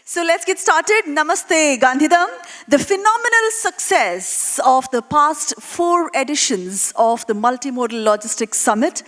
So let's get started. Namaste, Gandhidham. The phenomenal success of the past 4 editions of the Multimodal Logistics Summit,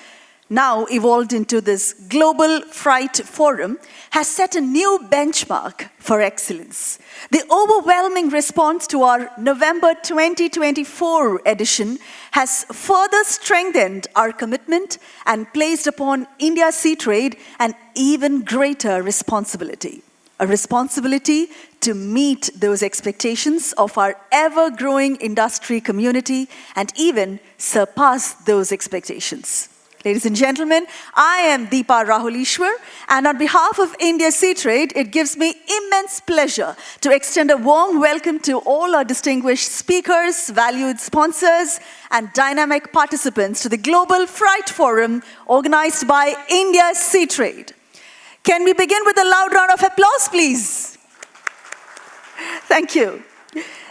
now evolved into this Global Freight Forum, has set a new benchmark for excellence. The overwhelming response to our November 2024 edition has further strengthened our commitment and placed upon India's sea trade an even greater responsibility. A responsibility to meet those expectations of our ever-growing industry community and even surpass those expectations. Ladies and gentlemen, I am Deepa Rahulishwar, and on behalf of India's Sea Trade, it gives me immense pleasure to extend a warm welcome to all our distinguished speakers, valued sponsors, and dynamic participants to the Global Freight Forum organized by India's Sea Trade. Can we begin with a loud round of applause, please? Thank you.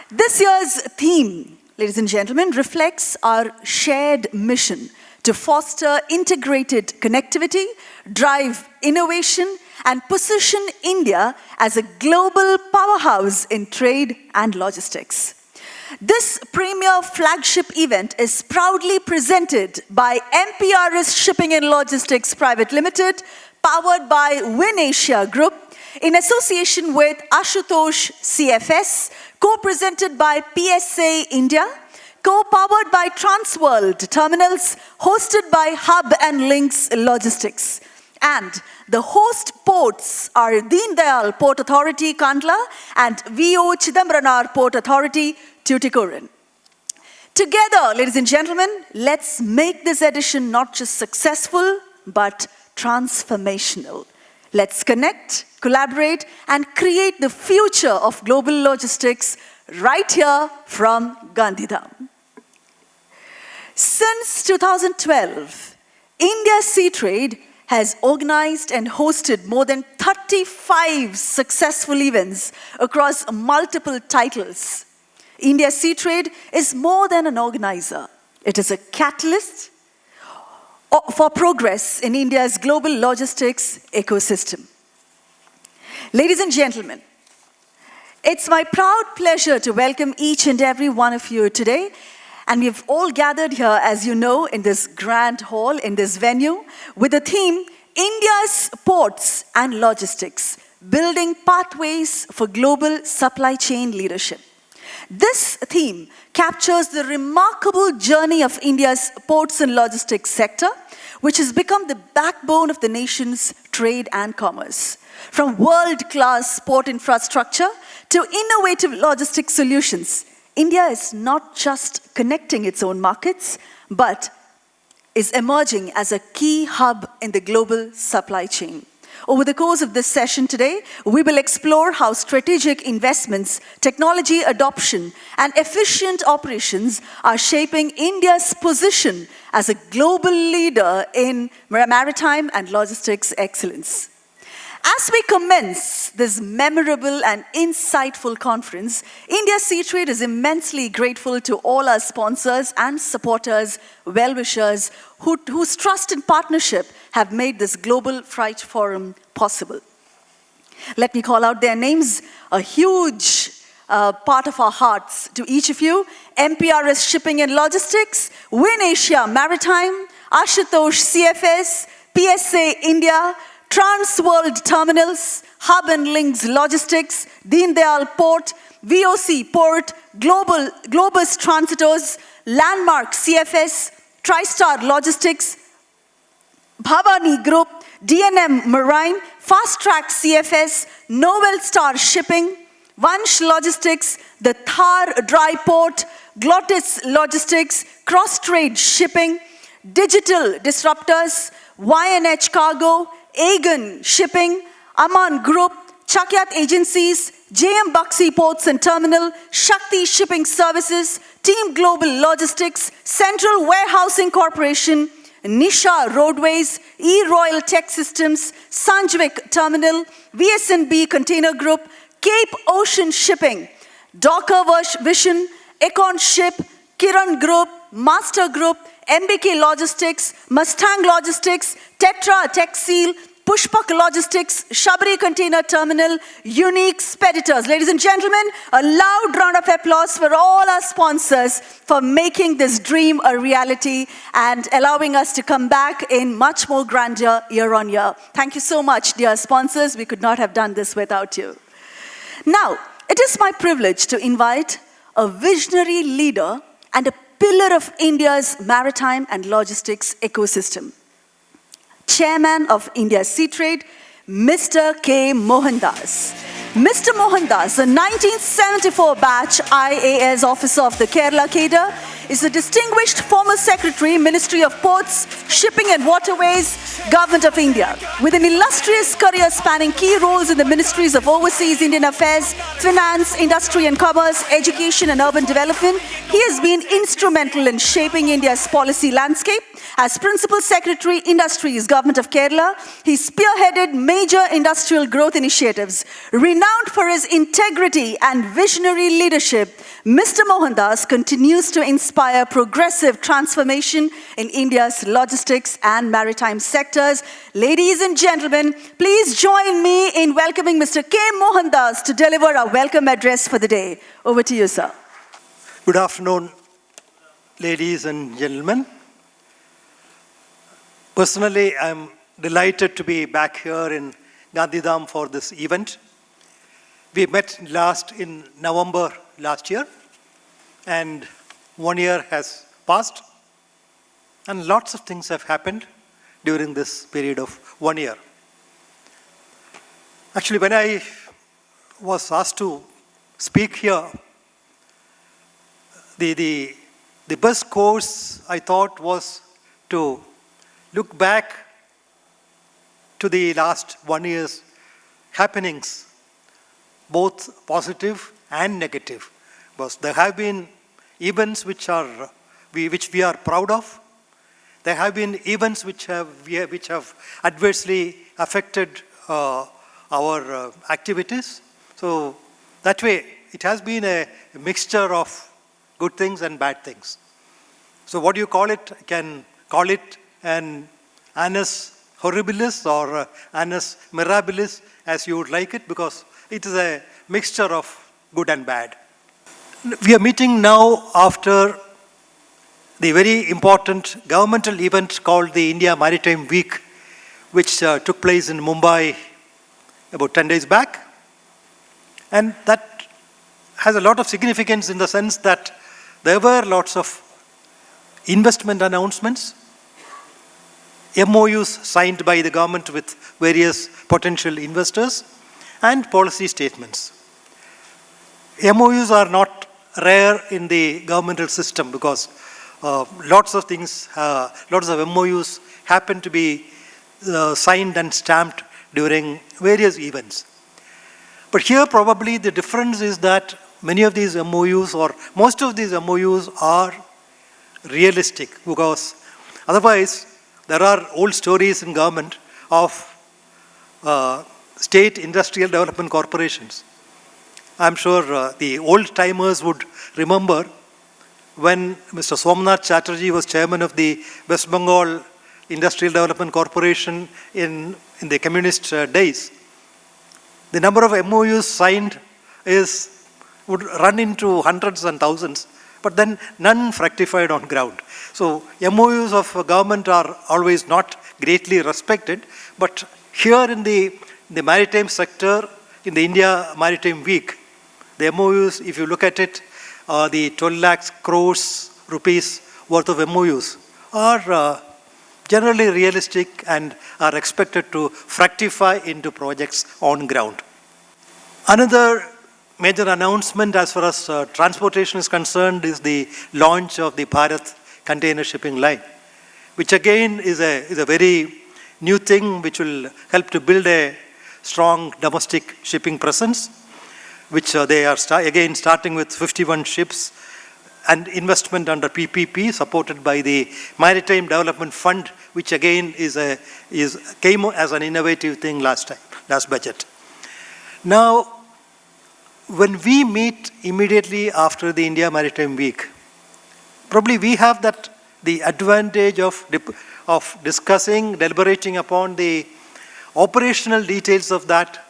This year's theme, ladies and gentlemen, reflects our shared mission to foster integrated connectivity, drive innovation, and position India as a global powerhouse in trade and logistics. This premier flagship event is proudly presented by MPRS Shipping and Logistics Private Limited, powered by Win Asia Group, in association with Ashutosh CFS, co-presented by PSA India, co-powered by Transworld Terminals, hosted by Hub and Links Logistics. And the host ports are Deendayal Port Authority, Kandla, and VO Chidambranar Port Authority, Tuticorin. Together, ladies and gentlemen, let's make this edition not just successful, but transformational. Let's connect, collaborate, and create the future of global logistics right here from Gandhidham. Since 2012, India's Sea Trade has organized and hosted more than 35 successful events across multiple titles. India's Sea Trade is more than an organizer. It is a catalyst for progress in India's global logistics ecosystem. Ladies and gentlemen, it's my proud pleasure to welcome each and every one of you today. And we've all gathered here, as you know, in this grand hall, in this venue, with the theme, India's Ports and Logistics, Building Pathways for Global Supply Chain Leadership. This theme captures the remarkable journey of India's ports and logistics sector, which has become the backbone of the nation's trade and commerce. From world-class port infrastructure to innovative logistics solutions, India is not just connecting its own markets, but is emerging as a key hub in the global supply chain. Over the course of this session today, we will explore how strategic investments, technology adoption, and efficient operations are shaping India's position as a global leader in maritime and logistics excellence. As we commence this memorable and insightful conference, India's Sea Trade is immensely grateful to all our sponsors and supporters, well-wishers, whose trust and partnership have made this Global Freight Forum possible. Let me call out their names, a huge part of our hearts to each of you: MPRS Shipping and Logistics, Win Asia Maritime, Ashutosh CFS, PSA India, Transworld Terminals, Hub and Links Logistics, Deendayal Port, VOC Port, Globus Transitors, Landmark CFS, TriStar Logistics, Bhavani Group, DNM Marine, Fast Track CFS, Novel Star Shipping, Vansh Logistics, the Thar Dry Port, Glottis Logistics, Cross Trade Shipping, Digital Disruptors, YNH Cargo, Aegon Shipping, Aman Group, Chakyat Agencies, JM Baxi Ports and Terminal, Shakti Shipping Services, Team Global Logistics, Central Warehousing Corporation, Nisha Roadways, E-Royal Tech Systems, Sanjvik Terminal, VSNB Container Group, Cape Ocean Shipping, Docker Vision, Econ Ship, Kiran Group, Master Group, MBK Logistics, Mustang Logistics, Tetra Tech Seal, Pushpak Logistics, Shabri Container Terminal, Unique Speditors. Ladies and gentlemen, a loud round of applause for all our sponsors for making this dream a reality and allowing us to come back in much more grandeur year on year. Thank you so much, dear sponsors. We could not have done this without you. Now, it is my privilege to invite a visionary leader and a pillar of India's maritime and logistics ecosystem. Chairman of India Sea Trade, Mr. K. Mohandas. Mr. Mohandas, a 1974 batch IAS officer of the Kerala cadre, is a distinguished former secretary, Ministry of Ports, Shipping and Waterways, Government of India. With an illustrious career spanning key roles in the ministries of Overseas Indian Affairs, Finance, Industry and Commerce, Education and Urban Development, he has been instrumental in shaping India's policy landscape. As Principal Secretary, Industries, Government of Kerala, he spearheaded major industrial growth initiatives. Renowned for his integrity and visionary leadership, Mr. Mohandas continues to inspire progressive transformation in India's logistics and maritime sectors. Ladies and gentlemen, please join me in welcoming Mr. K. Mohandas to deliver our welcome address for the day. Over to you, sir. Good afternoon, ladies and gentlemen. Personally, I'm delighted to be back here in Gandhidham for this event. We met last in November last year, and 1 year has passed, and lots of things have happened during this period of 1 year. Actually, when I was asked to speak here, the best course I thought was to look back to the last 1 year's happenings, both positive and negative. Because there have been events which we are proud of. There have been events which have adversely affected our activities. So that way, it has been a mixture of good things and bad things. So what do you call it? You can call it an annus horribilis or annus mirabilis, as you would like it, because it is a mixture of good and bad. We are meeting now after the very important governmental event called the India Maritime Week, which took place in Mumbai about 10 days back. And that has a lot of significance in the sense that there were lots of investment announcements, MOUs signed by the government with various potential investors, and policy statements. MOUs are not rare in the governmental system because lots of MOUs happen to be signed and stamped during various events. But here probably the difference is that many of these MOUs or most of these MOUs are realistic, because otherwise there are old stories in government of state industrial development corporations. I'm sure the old timers would remember when Mr. Somnath Chatterjee was chairman of the West Bengal Industrial Development Corporation in the communist days. The number of MOUs signed would run into hundreds and thousands, but then none fructified on ground. So MOUs of government are always not greatly respected, but here in the maritime sector, in the India Maritime Week, the MOUs, if you look at it, the 12 lakhs crores rupees worth of MOUs are generally realistic and are expected to fructify into projects on ground. Another major announcement as far as transportation is concerned is the launch of the Bharat container shipping line, which again is a very new thing which will help to build a strong domestic shipping presence, which they are starting with 51 ships and investment under PPP supported by the Maritime Development Fund, which again came as an innovative thing last budget. Now, when we meet immediately after the India Maritime Week, probably we have the advantage of discussing, deliberating upon operational details of that,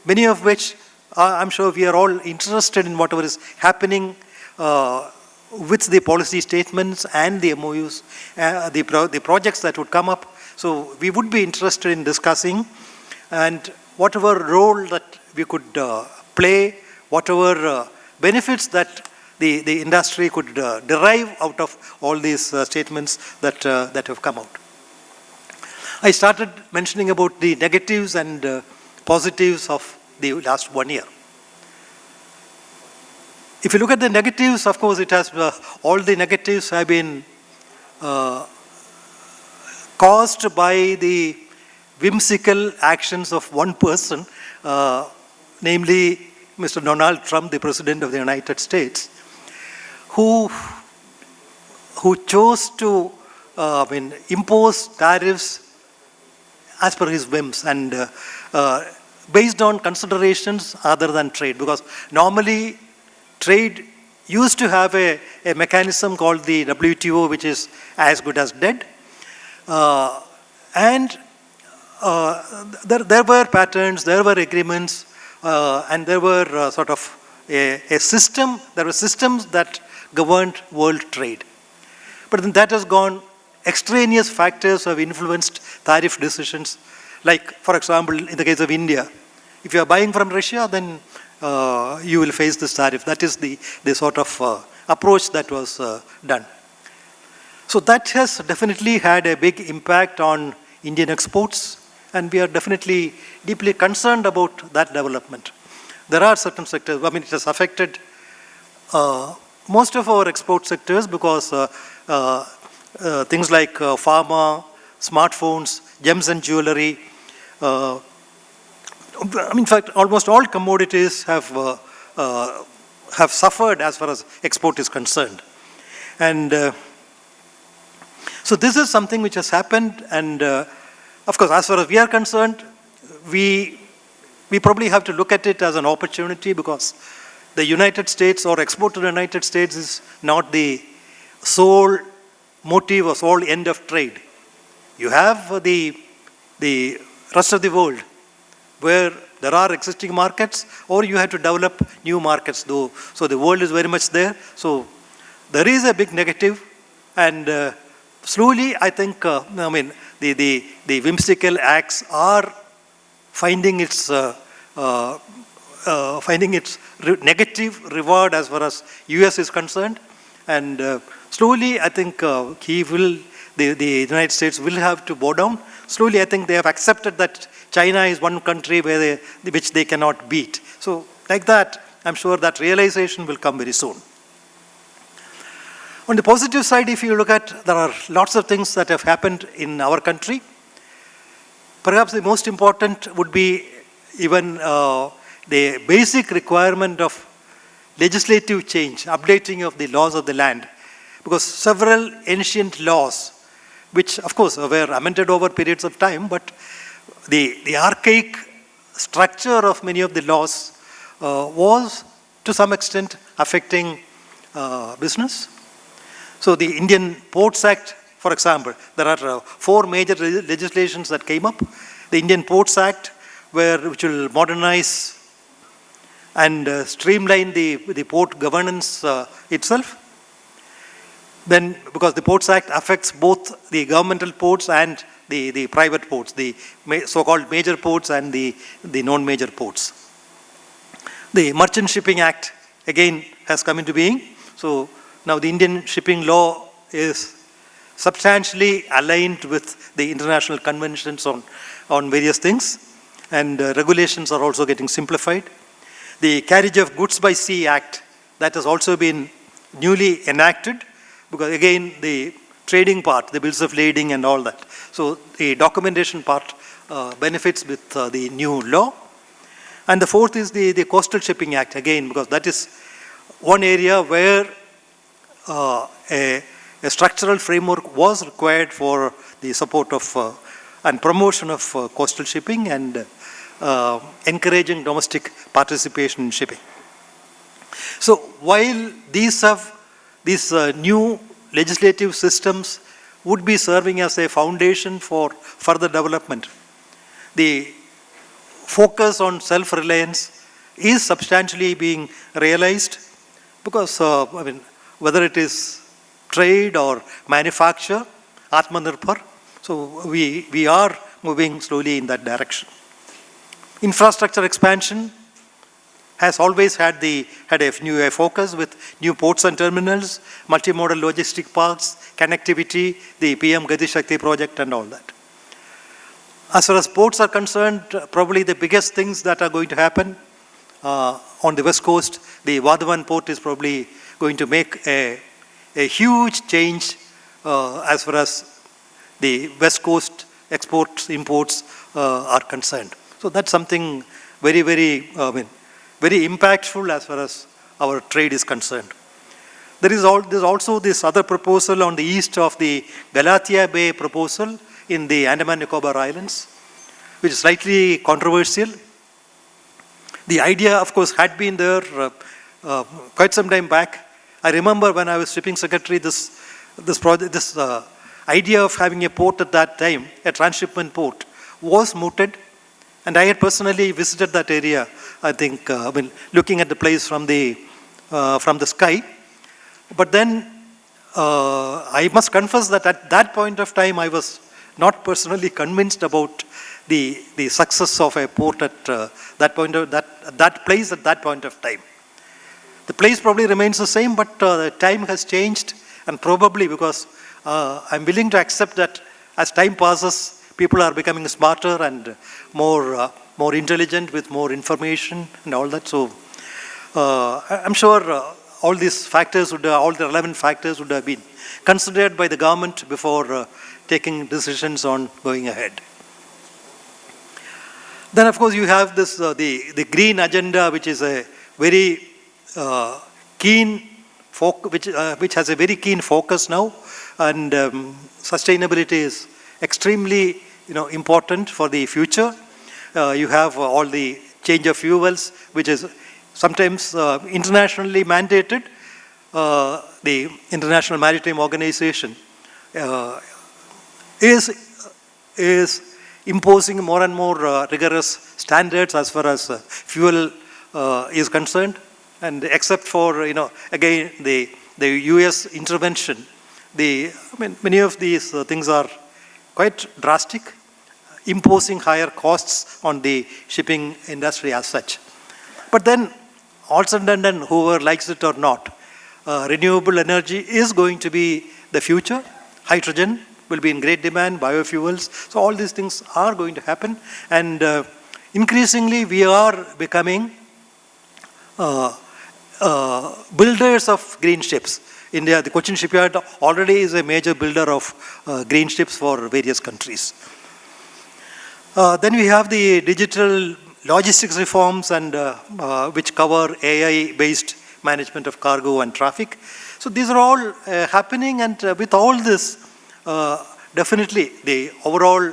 many of which I'm sure we are all interested in whatever is happening with the policy statements and the MOUs, the projects that would come up. So we would be interested in discussing, and whatever role that we could play, whatever benefits that the industry could derive out of all these statements that have come out. I started mentioning about the negatives and positives of the last 1 year. If you look at the negatives, of course, it has all the negatives have been caused by the whimsical actions of one person, namely Mr. Donald Trump, the President of the United States, who chose to impose tariffs as per his whims and based on considerations other than trade. Because normally trade used to have a mechanism called the WTO, which is as good as dead. And there were patterns, there were agreements, and there were sort of a system, there were systems that governed world trade. But then that has gone, extraneous factors have influenced tariff decisions. Like, for example, in the case of India, if you are buying from Russia, then you will face this tariff. That is the sort of approach that was done. So that has definitely had a big impact on Indian exports, and we are definitely deeply concerned about that development. There are certain sectors, it has affected most of our export sectors because things like pharma, smartphones, gems and jewelry, in fact, almost all commodities have suffered as far as export is concerned. And so this is something which has happened, and of course, as far as we are concerned, we probably have to look at it as an opportunity, because the United States, or export to the United States, is not the sole motive or sole end of trade. You have the rest of the world where there are existing markets, or you have to develop new markets, though. So the world is very much there. So there is a big negative, and slowly, I think, the whimsical acts are finding its negative reward as far as US is concerned, and slowly, I think the United States will have to bow down. Slowly, I think they have accepted that China is one country which they cannot beat. So, like that, I'm sure that realization will come very soon. On the positive side, if you look at, there are lots of things that have happened in our country. Perhaps the most important would be even the basic requirement of legislative change, updating of the laws of the land. Because several ancient laws, which of course were amended over periods of time, but the archaic structure of many of the laws was to some extent affecting business. So the Indian Ports Act, for example, there are 4 major legislations that came up. The Indian Ports Act, which will modernize and streamline the port governance itself. Then, because the Ports Act affects both the governmental ports and the private ports, the so-called major ports and the non-major ports. The Merchant Shipping Act, again, has come into being. So now the Indian shipping law is substantially aligned with the international conventions on various things, and regulations are also getting simplified. The Carriage of Goods by Sea Act, that has also been newly enacted, because again, the trading part, the bills of lading and all that. So the documentation part benefits with the new law. And the fourth is the Coastal Shipping Act, again, because that is one area where a structural framework was required for the support of and promotion of coastal shipping and encouraging domestic participation in shipping. So while these new legislative systems would be serving as a foundation for further development, the focus on self-reliance is substantially being realized because, whether it is trade or manufacture, Atmanirbhar, so we are moving slowly in that direction. Infrastructure expansion has always had a new focus with new ports and terminals, multimodal logistic parks, connectivity, the PM Gati Shakti project and all that. As far as ports are concerned, probably the biggest things that are going to happen on the west coast, the Vadhavan port is probably going to make a huge change as far as the west coast exports, imports are concerned. So that's something very, very, very impactful as far as our trade is concerned. There's also this other proposal on the east of the Galathea Bay proposal in the Andaman Nicobar Islands, which is slightly controversial. The idea, of course, had been there quite some time back. I remember when I was shipping secretary, this idea of having a port at that time, a transshipment port, was mooted. And I had personally visited that area, I think, looking at the place from the sky. But then I must confess that at that point of time, I was not personally convinced about the success of a port at that place at that point of time. The place probably remains the same, but the time has changed, and probably because I'm willing to accept that as time passes, people are becoming smarter and more intelligent with more information and all that. So I'm sure all these factors all the relevant factors would have been considered by the government before taking decisions on going ahead. Then, of course, you have this the green agenda, which is a very keen which has a very keen focus now, and sustainability is extremely important for the future. You have all the change of fuels, which is sometimes internationally mandated. The International Maritime Organization is imposing more and more rigorous standards as far as fuel is concerned. And except for, again, the US intervention, many of these things are quite drastic, imposing higher costs on the shipping industry as such. But then, all said and done, whoever likes it or not, renewable energy is going to be the future. Hydrogen will be in great demand, biofuels. So all these things are going to happen. And increasingly, we are becoming builders of green ships. India, the Cochin shipyard already is a major builder of green ships for various countries. Then we have the digital logistics reforms and which cover AI-based management of cargo and traffic. So these are all happening, and with all this, definitely the overall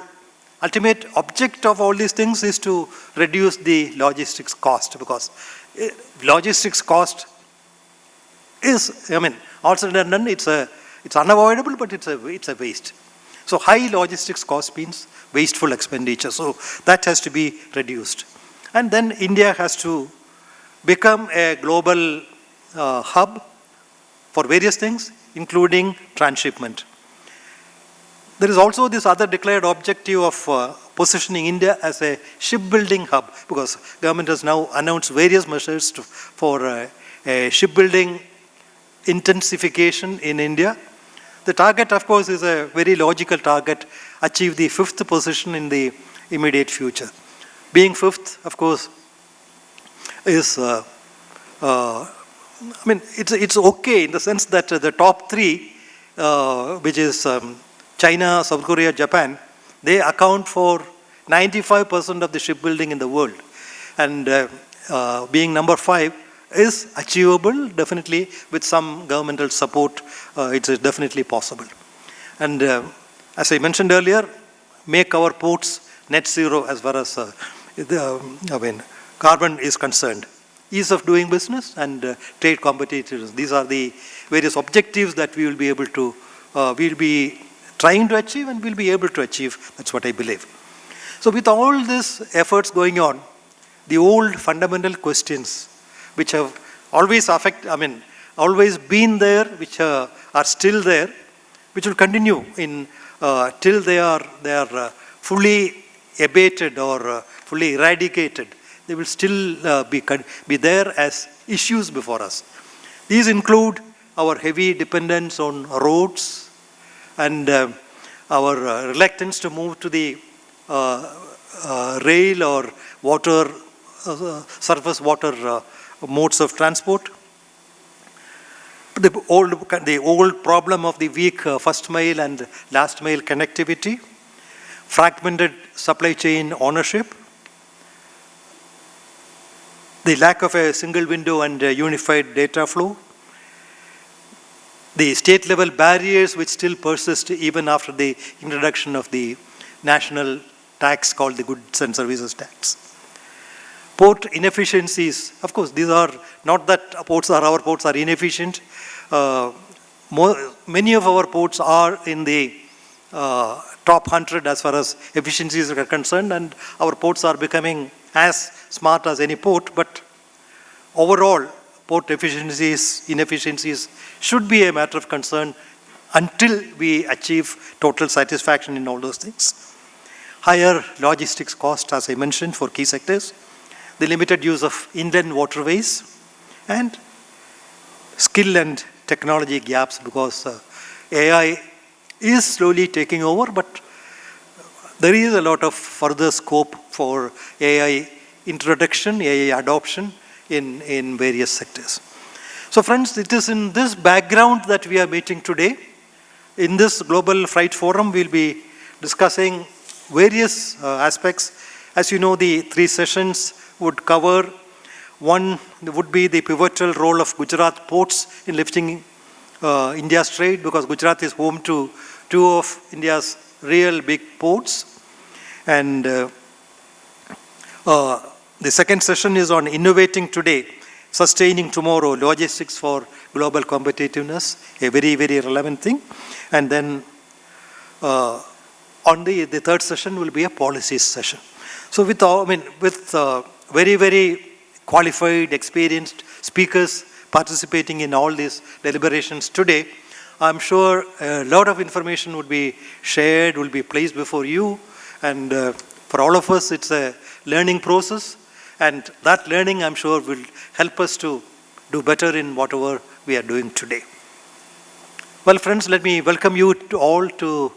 ultimate object of all these things is to reduce the logistics cost, because logistics cost is, all said and done, it's unavoidable, but it's a waste. So high logistics cost means wasteful expenditure. So that has to be reduced. And then India has to become a global hub for various things, including transshipment. There is also this other declared objective of positioning India as a shipbuilding hub, because government has now announced various measures for shipbuilding intensification in India. The target, of course, is a very logical target: achieve the 5th position in the immediate future. Being 5th, of course, is it's okay in the sense that the top 3, which is China, South Korea, Japan, they account for 95% of the shipbuilding in the world. And being number 5 is achievable, definitely, with some governmental support. It is definitely possible. And as I mentioned earlier, make our ports net zero as far as carbon is concerned. Ease of doing business and trade competitiveness. These are the various objectives that we will be able to, we'll be trying to achieve and we'll be able to achieve. That's what I believe. So with all these efforts going on, the old fundamental questions which have always always been there, which are still there, which will continue till they are fully abated or fully eradicated. They will still be there as issues before us. These include our heavy dependence on roads and our reluctance to move to the rail or water, surface water modes of transport. The old problem of the weak first mile and last mile connectivity, fragmented supply chain ownership, the lack of a single window and unified data flow, the state level barriers which still persist even after the introduction of the national tax called the Goods and Services Tax. Port inefficiencies, of course, these are not that our ports are inefficient. Many of our ports are in the top 100 as far as efficiencies are concerned, and our ports are becoming as smart as any port, but overall, port inefficiencies should be a matter of concern until we achieve total satisfaction in all those things. Higher logistics cost, as I mentioned, for key sectors, the limited use of inland waterways, and skill and technology gaps, because AI is slowly taking over, but there is a lot of further scope for AI introduction, AI adoption in various sectors. So friends, it is in this background that we are meeting today. In this Global Freight Forum, we'll be discussing various aspects. As you know, the 3 sessions would cover. One would be the pivotal role of Gujarat ports in lifting India's trade, because Gujarat is home to 2 of India's real big ports. And the second session is on innovating today, sustaining tomorrow, logistics for global competitiveness, a very, very relevant thing. And then on the third session will be a policies session. So with very, very qualified, experienced speakers participating in all these deliberations today, I'm sure a lot of information would be shared, will be placed before you. And for all of us, it's a learning process. And that learning, I'm sure, will help us to do better in whatever we are doing today. Well, friends, let me welcome you all to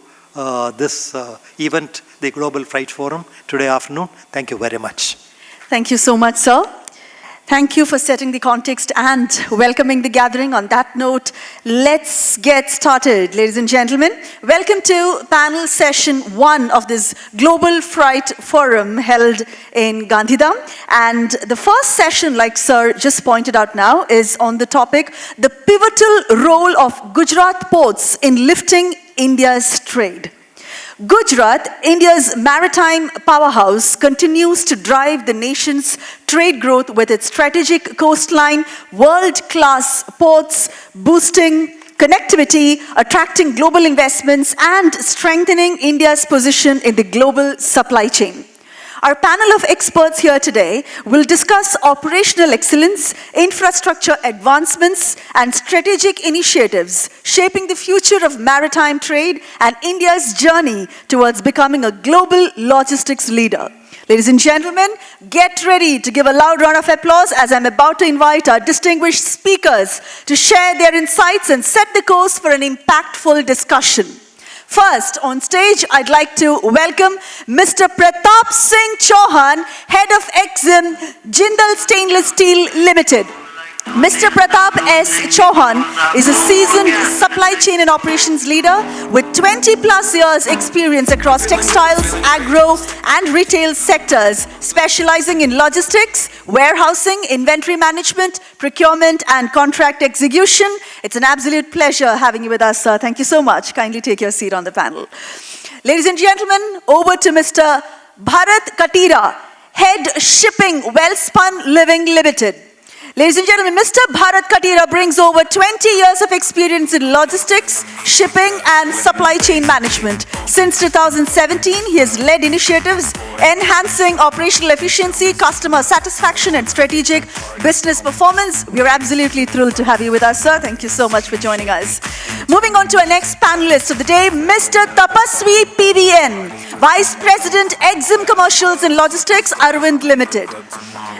this event, the Global Freight Forum, today afternoon. Thank you very much. Thank you so much, sir. Thank you for setting the context and welcoming the gathering. On that note, let's get started. Ladies and gentlemen, welcome to panel session 1 of this Global Freight Forum held in Gandhidham. And the first session, like sir just pointed out now, is on the topic, the pivotal role of Gujarat ports in lifting India's trade. Gujarat, India's maritime powerhouse, continues to drive the nation's trade growth with its strategic coastline, world-class ports, boosting connectivity, attracting global investments, and strengthening India's position in the global supply chain. Our panel of experts here today will discuss operational excellence, infrastructure advancements, and strategic initiatives shaping the future of maritime trade and India's journey towards becoming a global logistics leader. Ladies and gentlemen, get ready to give a loud round of applause as I'm about to invite our distinguished speakers to share their insights and set the course for an impactful discussion. First, on stage, I'd like to welcome Mr. Pratap Singh Chauhan, Head of Exim, Jindal Stainless Steel Limited. Mr. Pratap S. Chauhan is a seasoned supply chain and operations leader with 20+ years experience across textiles, agro, and retail sectors, specializing in logistics, warehousing, inventory management, procurement, and contract execution. It's an absolute pleasure having you with us, sir. Thank you so much. Kindly take your seat on the panel. Ladies and gentlemen, over to Mr. Bharat, Katira, Head Shipping, Welspun Living Limited. Ladies and gentlemen, Mr. Bharat Katira brings over 20 years of experience in logistics, shipping and supply chain management. Since 2017, he has led initiatives enhancing operational efficiency, customer satisfaction and strategic business performance. We are absolutely thrilled to have you with us, sir. Thank you so much for joining us. Moving on to our next panelist of the day, Mr. Tapaswi PVN, Vice President, Exim Commercials and Logistics, Arvind Limited.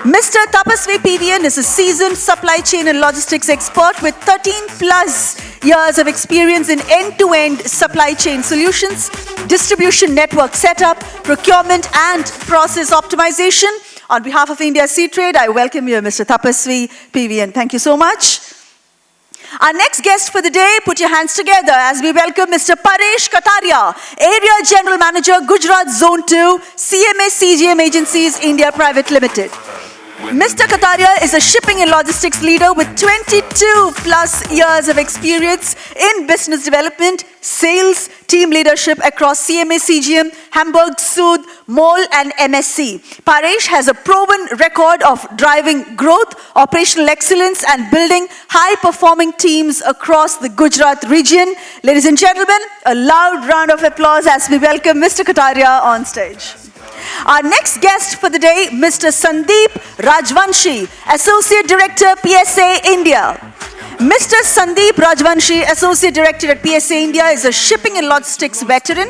Mr. Tapaswi PVN is a seasoned supply chain and logistics expert with 13 plus years of experience in end-to-end supply chain solutions, distribution network setup, procurement and process optimization. On behalf of India Sea Trade, I welcome you, Mr. Tapaswi PVN. Thank you so much. Our next guest for the day, put your hands together as we welcome Mr. Paresh Kataria, Area General Manager, Gujarat Zone 2, CMA CGM Agencies, India Private Limited. Mr. Kataria is a shipping and logistics leader with 22 plus years of experience in business development, sales, team leadership across CMA CGM, Hamburg Sud, MOL and MSC. Paresh has a proven record of driving growth, operational excellence and building high-performing teams across the Gujarat region. Ladies and gentlemen, a loud round of applause as we welcome Mr. Kataria on stage. Our next guest for the day, Mr. Sandeep Rajwanshi, Associate Director, PSA India. Mr. Sandeep Rajwanshi, Associate Director at PSA India, is a shipping and logistics veteran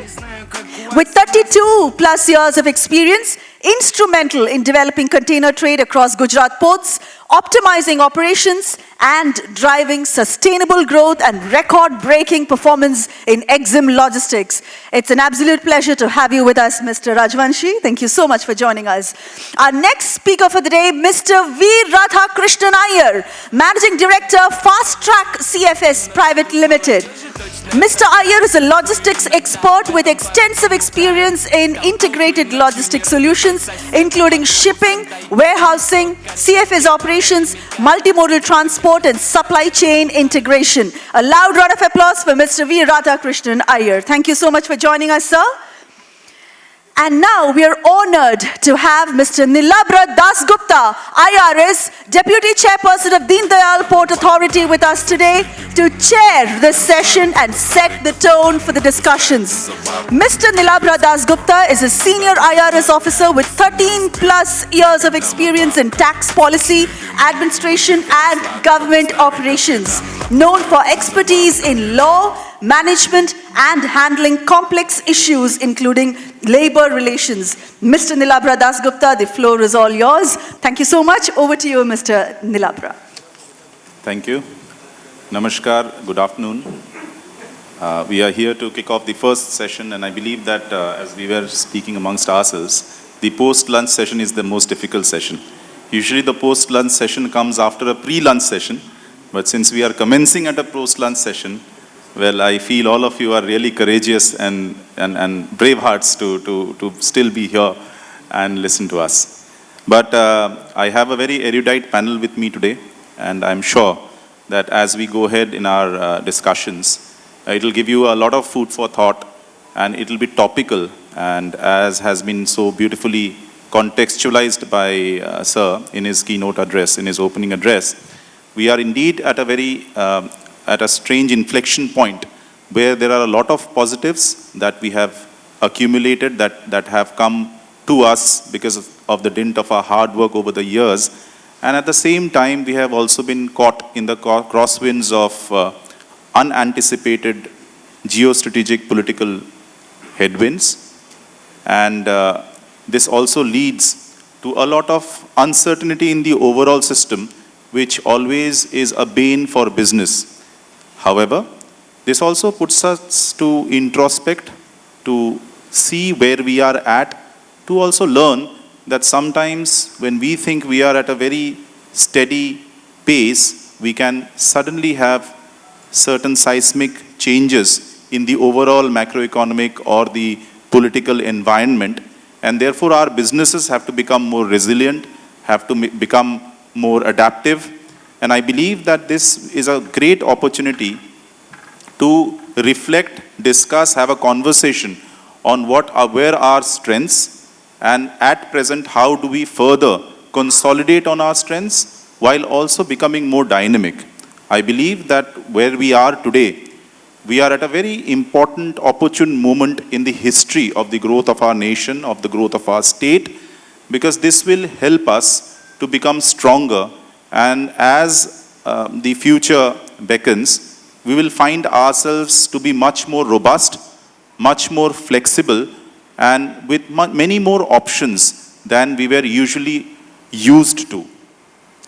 with 32 plus years of experience, instrumental in developing container trade across Gujarat ports, optimizing operations and driving sustainable growth and record-breaking performance in Exim logistics. It's an absolute pleasure to have you with us, Mr. Rajwanshi. Thank you so much for joining us. Our next speaker for the day, Mr. V. Radhakrishnan Iyer, Managing Director, Fast Track CFS Private Limited. Mr. Iyer is a logistics expert with extensive experience in integrated logistics solutions, including shipping, warehousing, CFS operations, multimodal transport, and supply chain integration. A loud round of applause for Mr. V. Radhakrishnan Iyer. Thank you so much for joining us, sir. And now we are honored to have Mr. Nilabhra Dasgupta, IRS, Deputy Chairperson of Deendayal Port Authority with us today to chair this session and set the tone for the discussions. Mr. Nilabhra Dasgupta is a senior IRS officer with 13 plus years of experience in tax policy, administration and government operations, known for expertise in law, management and handling complex issues including labor relations. Mr. Nilabhra Dasgupta, the floor is all yours. Thank you so much. Over to you, Mr. Nilabhra. Thank you. Namaskar. Good afternoon. We are here to kick off the first session, and I believe that as we were speaking amongst ourselves, the post-lunch session is the most difficult session. Usually the post-lunch session comes after a pre-lunch session, but since we are commencing at a post-lunch session, well, I feel all of you are really courageous and brave hearts to still be here and listen to us. But I have a very erudite panel with me today, and I'm sure that as we go ahead in our discussions, it will give you a lot of food for thought, and it will be topical, and as has been so beautifully contextualized by Sir in his keynote address, in his opening address, we are indeed at a very at a strange inflection point where there are a lot of positives that we have accumulated that have come to us because of the dint of our hard work over the years. And at the same time, we have also been caught in the crosswinds of unanticipated geostrategic political headwinds. And this also leads to a lot of uncertainty in the overall system, which always is a bane for business. However, this also puts us to introspect, to see where we are at, to also learn that sometimes when we think we are at a very steady pace, we can suddenly have certain seismic changes in the overall macroeconomic or the political environment, and therefore our businesses have to become more resilient, have to become more adaptive. And I believe that this is a great opportunity to reflect, discuss, have a conversation on where our strengths, and at present, how do we further consolidate on our strengths while also becoming more dynamic. I believe that where we are today, we are at a very important, opportune moment in the history of the growth of our nation, of the growth of our state, because this will help us to become stronger. And as the future beckons, we will find ourselves to be much more robust, much more flexible, and with many more options than we were usually used to.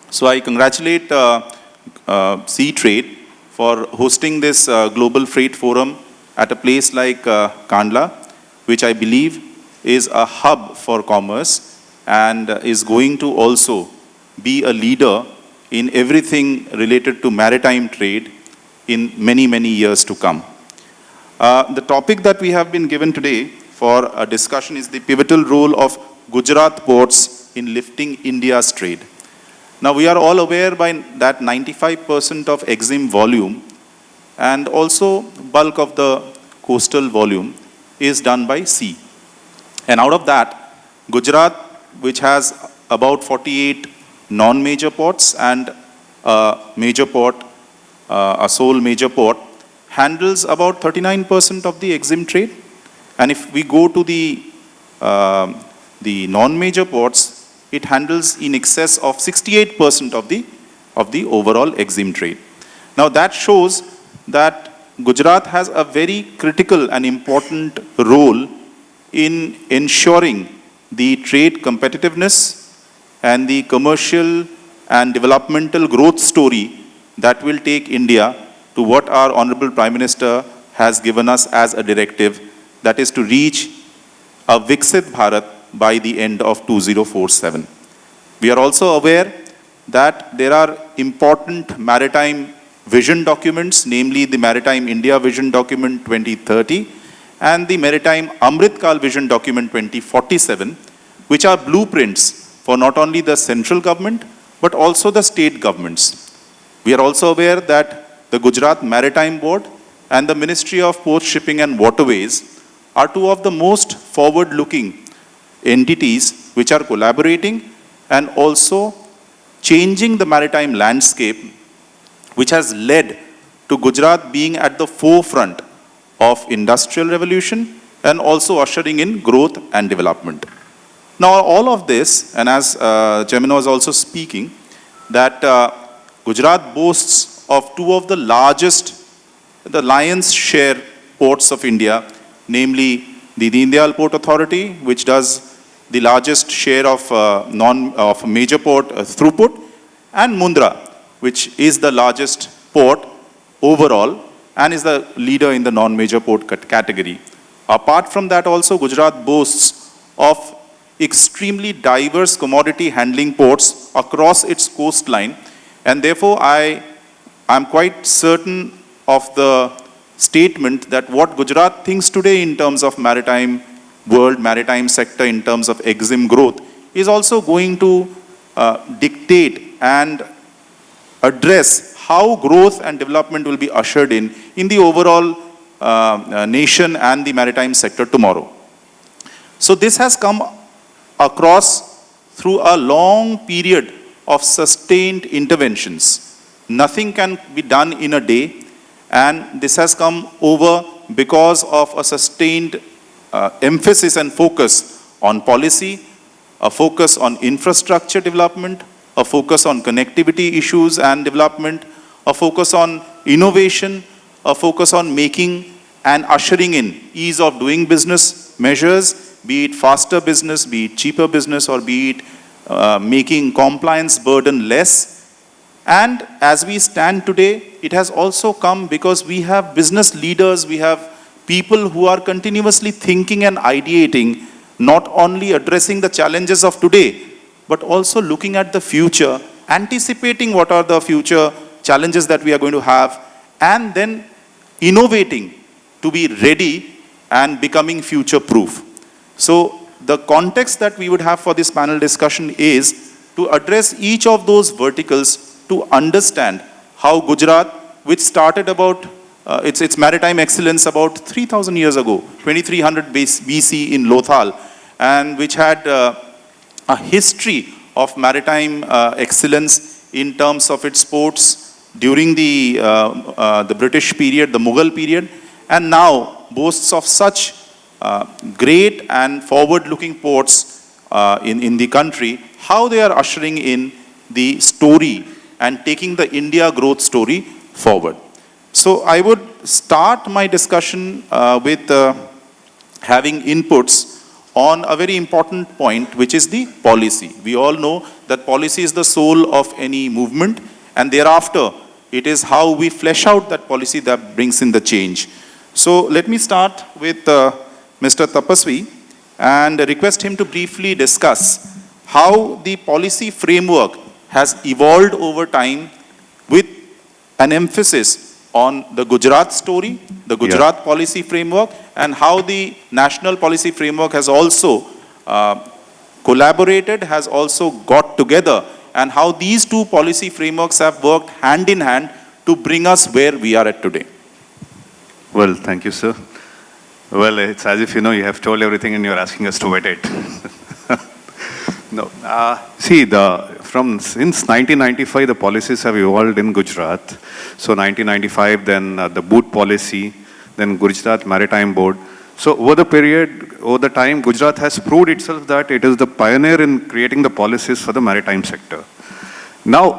So I congratulate Sea Trade for hosting this global freight forum at a place like Kandla, which I believe is a hub for commerce and is going to also be a leader in everything related to maritime trade in many, many years to come. The topic that we have been given today for a discussion is the pivotal role of Gujarat ports in lifting India's trade. Now, we are all aware by that 95% of Exim volume and also bulk of the coastal volume is done by sea. And out of that, Gujarat, which has about 48 non-major ports and a major port, a sole major port, handles about 39% of the Exim trade. And if we go to the non-major ports, it handles in excess of 68% of the overall Exim trade. Now that shows that Gujarat has a very critical and important role in ensuring the trade competitiveness and the commercial and developmental growth story that will take India to what our Honorable Prime Minister has given us as a directive, that is to reach a Viksit Bharat by the end of 2047. We are also aware that there are important maritime vision documents, namely the Maritime India Vision Document 2030 and the Maritime Amrit Kal Vision Document 2047, which are blueprints for not only the central government, but also the state governments. We are also aware that the Gujarat Maritime Board and the Ministry of Ports, Shipping and Waterways are two of the most forward-looking entities which are collaborating and also changing the maritime landscape, which has led to Gujarat being at the forefront of industrial revolution and also ushering in growth and development. Now all of this, and as Chairman was also speaking, that Gujarat boasts of two of the largest, the lion's share ports of India, namely the Deendayal Port Authority, which does the largest share of major port throughput, and Mundra, which is the largest port overall and is the leader in the non-major port category. Apart from that also, Gujarat boasts of extremely diverse commodity handling ports across its coastline, and therefore I am quite certain of the statement that what Gujarat thinks today in terms of maritime world, maritime sector, in terms of Exim growth, is also going to dictate and address how growth and development will be ushered in the overall nation and the maritime sector tomorrow. So this has come across through a long period of sustained interventions. Nothing can be done in a day, and this has come over because of a sustained emphasis and focus on policy, a focus on infrastructure development, a focus on connectivity issues and development, a focus on innovation, a focus on making and ushering in ease of doing business measures, be it faster business, be it cheaper business, or be it making compliance burden less. And as we stand today, it has also come because we have business leaders, we have people who are continuously thinking and ideating, not only addressing the challenges of today, but also looking at the future, anticipating what are the future challenges that we are going to have, and then innovating to be ready and becoming future-proof. So the context that we would have for this panel discussion is to address each of those verticals to understand how Gujarat, which started about its maritime excellence about 3,000 years ago, 2300 BC in Lothal, and which had a history of maritime excellence in terms of its ports during the British period, the Mughal period, and now boasts of such great and forward-looking ports in the country, how they are ushering in the story and taking the India growth story forward. So I would start my discussion with having inputs on a very important point, which is the policy. We all know that policy is the soul of any movement, and thereafter it is how we flesh out that policy that brings in the change. So let me start with Mr. Tapaswi and request him to briefly discuss how the policy framework has evolved over time with an emphasis on the Gujarat story, the Gujarat policy framework, and how the national policy framework has also collaborated, has also got together, and how these two policy frameworks have worked hand in hand to bring us where we are at today. Well, thank you, sir. Well, it's as if, you have told everything and you're asking us to wet it. No. See, since 1995, the policies have evolved in Gujarat. So 1995, then the boot policy, then Gujarat Maritime Board. So over the time, Gujarat has proved itself that it is the pioneer in creating the policies for the maritime sector. Now,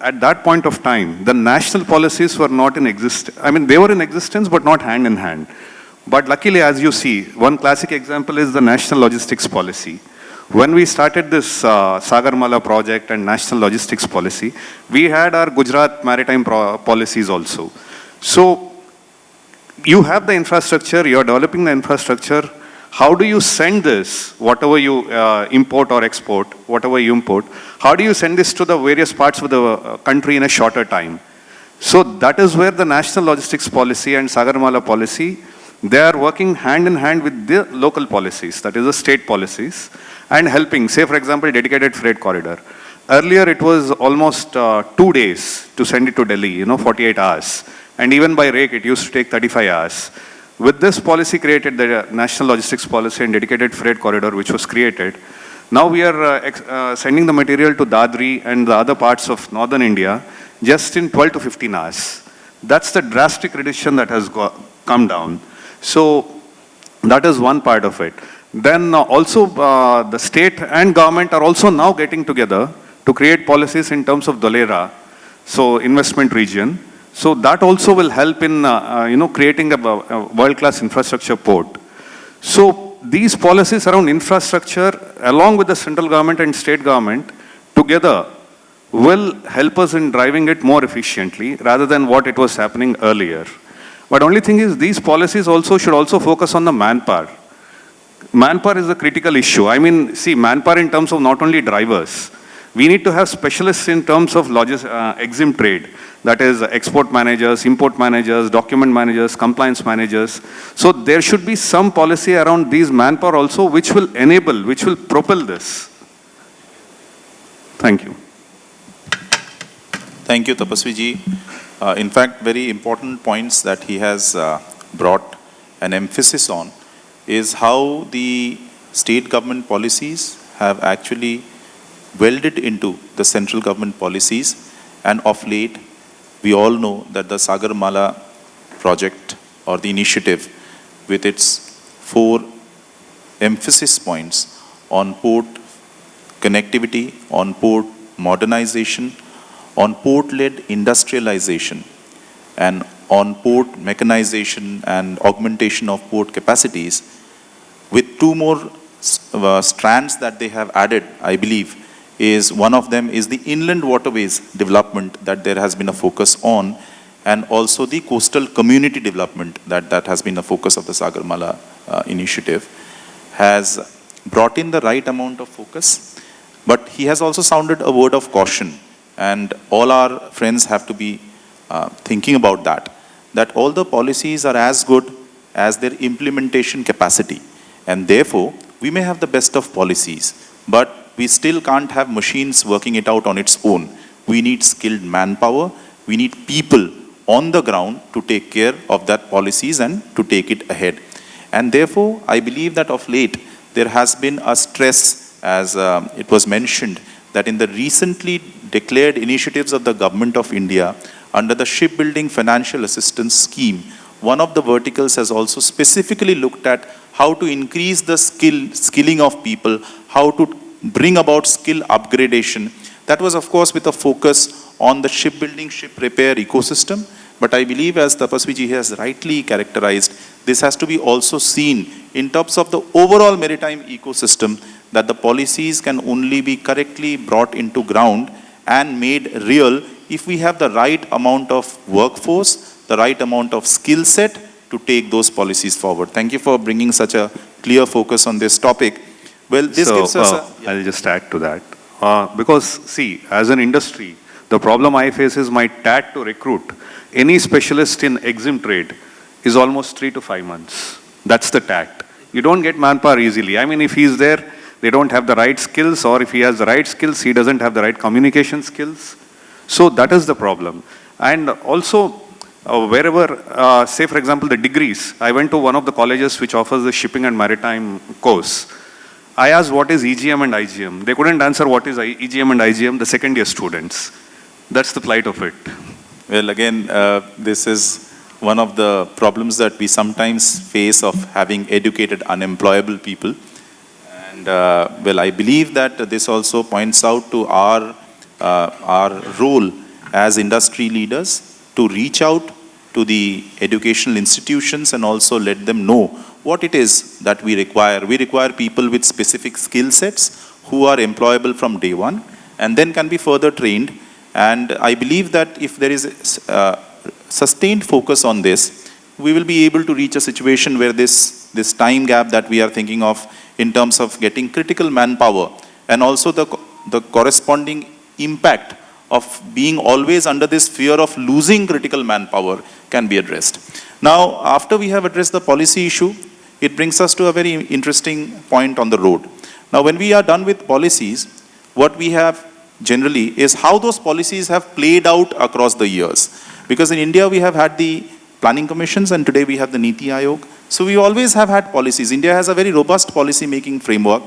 at that point of time, the national policies were not in existence. I mean, they were in existence, but not hand in hand. But luckily, as you see, one classic example is the national logistics policy. When we started this Sagarmala project and national logistics policy, we had our Gujarat maritime policies also. So you have the infrastructure, you're developing the infrastructure. How do you send this, whatever you import or export, whatever you import, how do you send this to the various parts of the country in a shorter time? So that is where the national logistics policy and Sagarmala policy, they are working hand in hand with the local policies, that is the state policies, and helping, say for example, dedicated freight corridor. Earlier it was almost 2 days to send it to Delhi, 48 hours. And even by rake it used to take 35 hours. With this policy created, the national logistics policy and dedicated freight corridor which was created, now we are sending the material to Dadri and the other parts of northern India just in 12 to 15 hours. That's the drastic reduction that has come down. So that is one part of it. Then also the state and government are also now getting together to create policies in terms of Dholera, so investment region. So that also will help in creating a world-class infrastructure port. So these policies around infrastructure, along with the central government and state government, together will help us in driving it more efficiently rather than what it was happening earlier. But only thing is, these policies also should also focus on the manpower. Manpower is a critical issue. I mean, see, manpower in terms of not only drivers. We need to have specialists in terms of Exim trade. That is export managers, import managers, document managers, compliance managers. So there should be some policy around these manpower also which will enable, which will propel this. Thank you. Thank you, Tapaswi ji. In fact, very important points that he has brought an emphasis on is how the state government policies have actually welded into the central government policies, and of late we all know that the Sagarmala project or the initiative with its 4 emphasis points on port connectivity, on port modernization, on port-led industrialization, and on port mechanization and augmentation of port capacities, with 2 more strands that they have added, I believe, is one of them is the inland waterways development that there has been a focus on, and also the coastal community development that has been a focus of the Sagarmala initiative, has brought in the right amount of focus. But he has also sounded a word of caution, and all our friends have to be thinking about that all the policies are as good as their implementation capacity. And therefore, we may have the best of policies, but we still can't have machines working it out on its own. We need skilled manpower. We need people on the ground to take care of that policies and to take it ahead. And therefore, I believe that of late, there has been a stress, as it was mentioned, that in the recently declared initiatives of the Government of India under the Shipbuilding Financial Assistance Scheme, one of the verticals has also specifically looked at how to increase the skilling of people, how to bring about skill upgradation. That was, of course, with a focus on the shipbuilding, ship repair ecosystem. But I believe, as Tapaswi ji has rightly characterized, this has to be also seen in terms of the overall maritime ecosystem, that the policies can only be correctly brought into ground and made real if we have the right amount of workforce, the right amount of skill set to take those policies forward. Thank you for bringing such a clear focus on this topic. Well, this gives us I'll just add to that. Because, see, as an industry, the problem I face is my TAT to recruit any specialist in Exim trade is almost 3 to 5 months. That's the TAT. You don't get manpower easily. I mean, if he's there, they don't have the right skills, or if he has the right skills, he doesn't have the right communication skills. So that is the problem. And also, wherever, say for example, the degrees, I went to one of the colleges which offers the shipping and maritime course. I asked what is EGM and IGM. They couldn't answer what is EGM and IGM, the second year students. That's the plight of it. Well, again, this is one of the problems that we sometimes face of having educated, unemployable people. And well, I believe that this also points out to our role as industry leaders to reach out to the educational institutions and also let them know what it is that we require. We require people with specific skill sets who are employable from day one and then can be further trained. And I believe that if there is a sustained focus on this, we will be able to reach a situation where this time gap that we are thinking of in terms of getting critical manpower and also the corresponding impact of being always under this fear of losing critical manpower can be addressed. Now, after we have addressed the policy issue, it brings us to a very interesting point on the road. Now, when we are done with policies, what we have generally is how those policies have played out across the years. Because in India, we have had the planning commissions and today we have the Niti Aayog. So we always have had policies. India has a very robust policy making framework.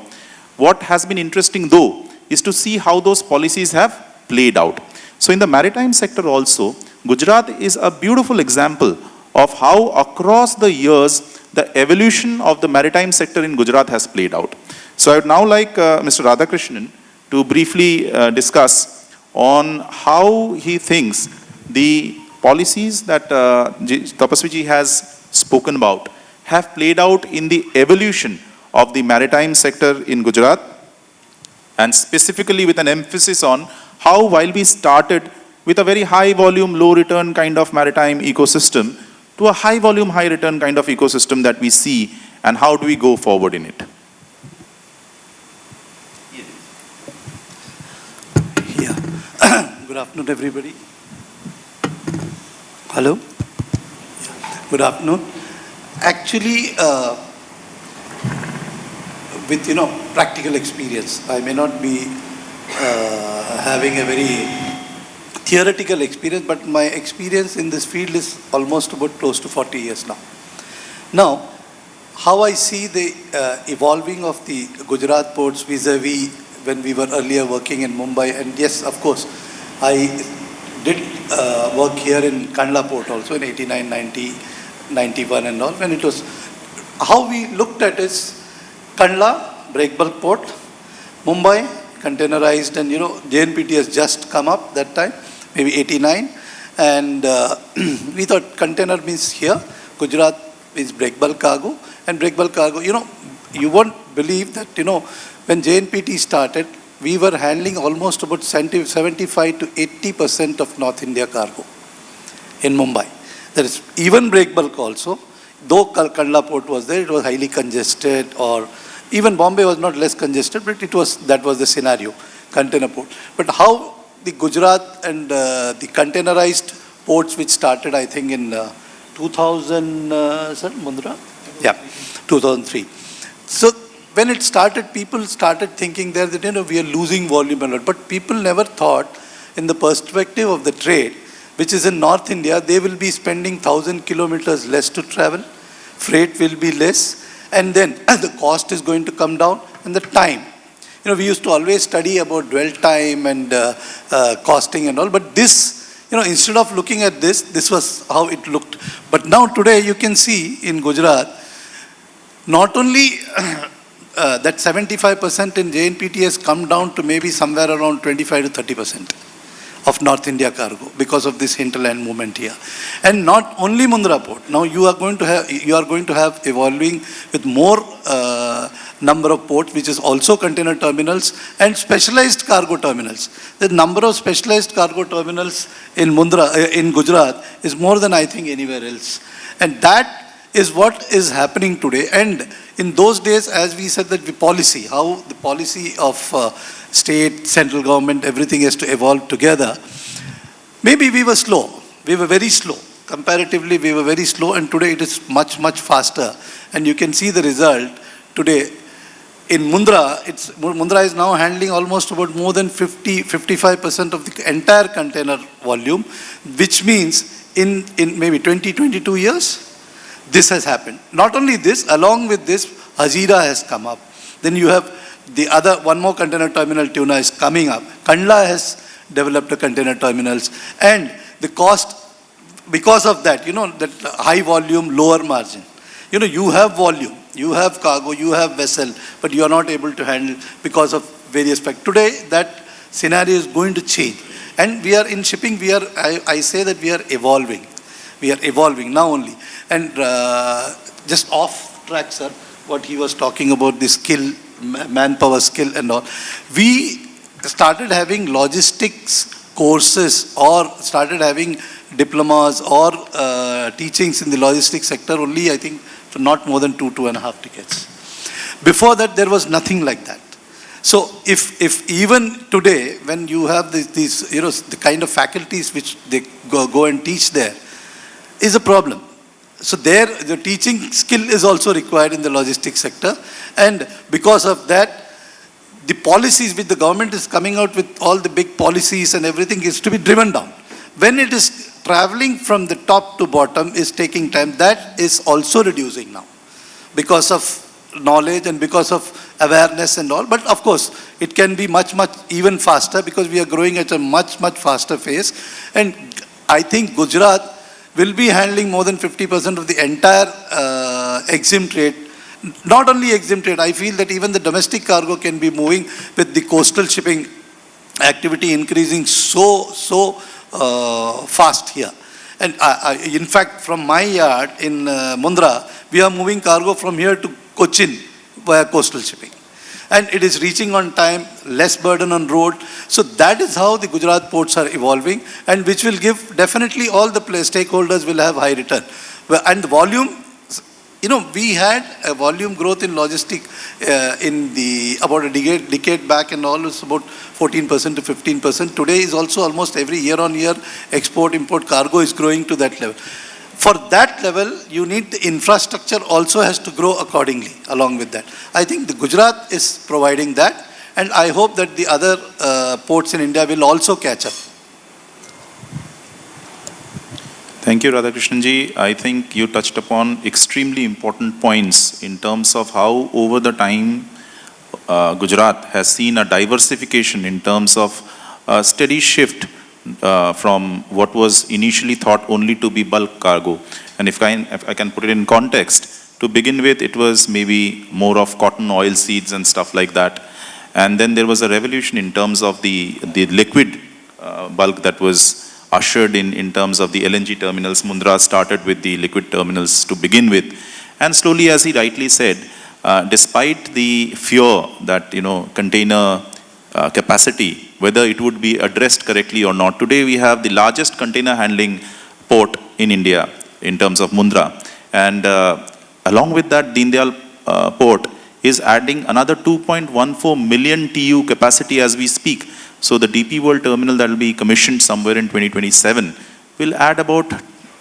What has been interesting though is to see how those policies have played out. So in the maritime sector also, Gujarat is a beautiful example of how across the years, the evolution of the maritime sector in Gujarat has played out. So I would now like Mr. Radhakrishnan to briefly discuss on how he thinks the policies that Tapaswi ji has spoken about have played out in the evolution of the maritime sector in Gujarat, and specifically with an emphasis on how, while we started with a very high volume, low return kind of maritime ecosystem to a high volume, high return kind of ecosystem that we see, and how do we go forward in it? Yeah. Good afternoon, everybody. Hello. Good afternoon. Actually, with practical experience, I may not be having a very theoretical experience, but my experience in this field is almost about close to 40 years now. Now, how I see the evolving of the Gujarat ports vis-a-vis when we were earlier working in Mumbai, and yes, of course, I did work here in Kandla port also in 89, 90, 91 and all. When it was, how we looked at is Kandla, break bulk port, Mumbai, containerized, and JNPT has just come up that time, maybe 89, and we thought container means here, Gujarat means break bulk cargo, and break bulk cargo, you won't believe that, when JNPT started, we were handling almost about 75 to 80% of North India cargo in Mumbai. There is even break bulk also, though Kandla port was there, it was highly congested, or even Bombay was not less congested, but that was the scenario, container port. But how the Gujarat and the containerized ports which started, I think, in 2000, Mundra? Yeah, 2003. So when it started, people started thinking there that, we are losing volume and all. But people never thought in the perspective of the trade, which is in North India, they will be spending 1,000 kilometers less to travel, freight will be less, and then the cost is going to come down, and the time. we used to always study about dwell time and costing and all, but this, instead of looking at this, this was how it looked. But now today you can see in Gujarat, not only that 75% in JNPT has come down to maybe somewhere around 25 to 30% of North India cargo because of this hinterland movement here. And not only Mundra port. Now you are going to have evolving with more number of ports, which is also container terminals and specialized cargo terminals. The number of specialized cargo terminals in in Gujarat is more than I think anywhere else. And that is what is happening today. And in those days, as we said, that the policy, how the policy of state, central government, everything has to evolve together. Maybe we were slow. We were very slow. Comparatively, we were very slow, and today it is much, much faster. And you can see the result today. In Mundra, Mundra is now handling almost about more than 55% of the entire container volume, which means in maybe 22 years, this has happened. Not only this, along with this, Hazira has come up. Then you have the other, one more container terminal, Tuna, is coming up. Kandla has developed a container terminals. And the cost, because of that, that high volume, lower margin. You have volume, you have cargo, you have vessel, but you are not able to handle because of various factors. Today, that scenario is going to change. And we are in shipping, I say that we are evolving. We are evolving now only. And just off track, sir, what he was talking about, the skill, manpower skill and all. We started having logistics courses or started having diplomas or teachings in the logistics sector only, I think, for not more than 2.5 decades. Before that, there was nothing like that. So if even today, when you have these the kind of faculties which they go and teach there, is a problem. So there, the teaching skill is also required in the logistics sector. And because of that, the policies which the government is coming out with, all the big policies and everything, is to be driven down. When it is traveling from the top to bottom is taking time, that is also reducing now because of knowledge and because of awareness and all. But of course, it can be much, much even faster because we are growing at a much, much faster pace. And I think Gujarat will be handling more than 50% of the entire Exim trade. Not only Exim trade, I feel that even the domestic cargo can be moving with the coastal shipping activity increasing so fast here. And in fact, from my yard in Mundra, we are moving cargo from here to Cochin via coastal shipping. And it is reaching on time, less burden on road. So that is how the Gujarat ports are evolving, and which will give definitely all the stakeholders will have high return. And the volume, we had a volume growth in logistics in about a decade back and all, was about 14% to 15%. Today is also almost every year on year export-import cargo is growing to that level. For that level, you need the infrastructure also has to grow accordingly along with that. I think the Gujarat is providing that, and I hope that the other ports in India will also catch up. Thank you, Radhakrishnan ji. I think you touched upon extremely important points in terms of how over the time Gujarat has seen a diversification in terms of a steady shift from what was initially thought only to be bulk cargo. And if I can put it in context, to begin with, it was maybe more of cotton, oil seeds and stuff like that. And then there was a revolution in terms of the liquid bulk that was ushered in terms of the LNG terminals. Mundra started with the liquid terminals to begin with. And slowly, as he rightly said, despite the fear that, container capacity, whether it would be addressed correctly or not. Today we have the largest container handling port in India in terms of Mundra. And along with that, Deendayal port is adding another 2.14 million TEU capacity as we speak. So the DP World terminal that will be commissioned somewhere in 2027 will add about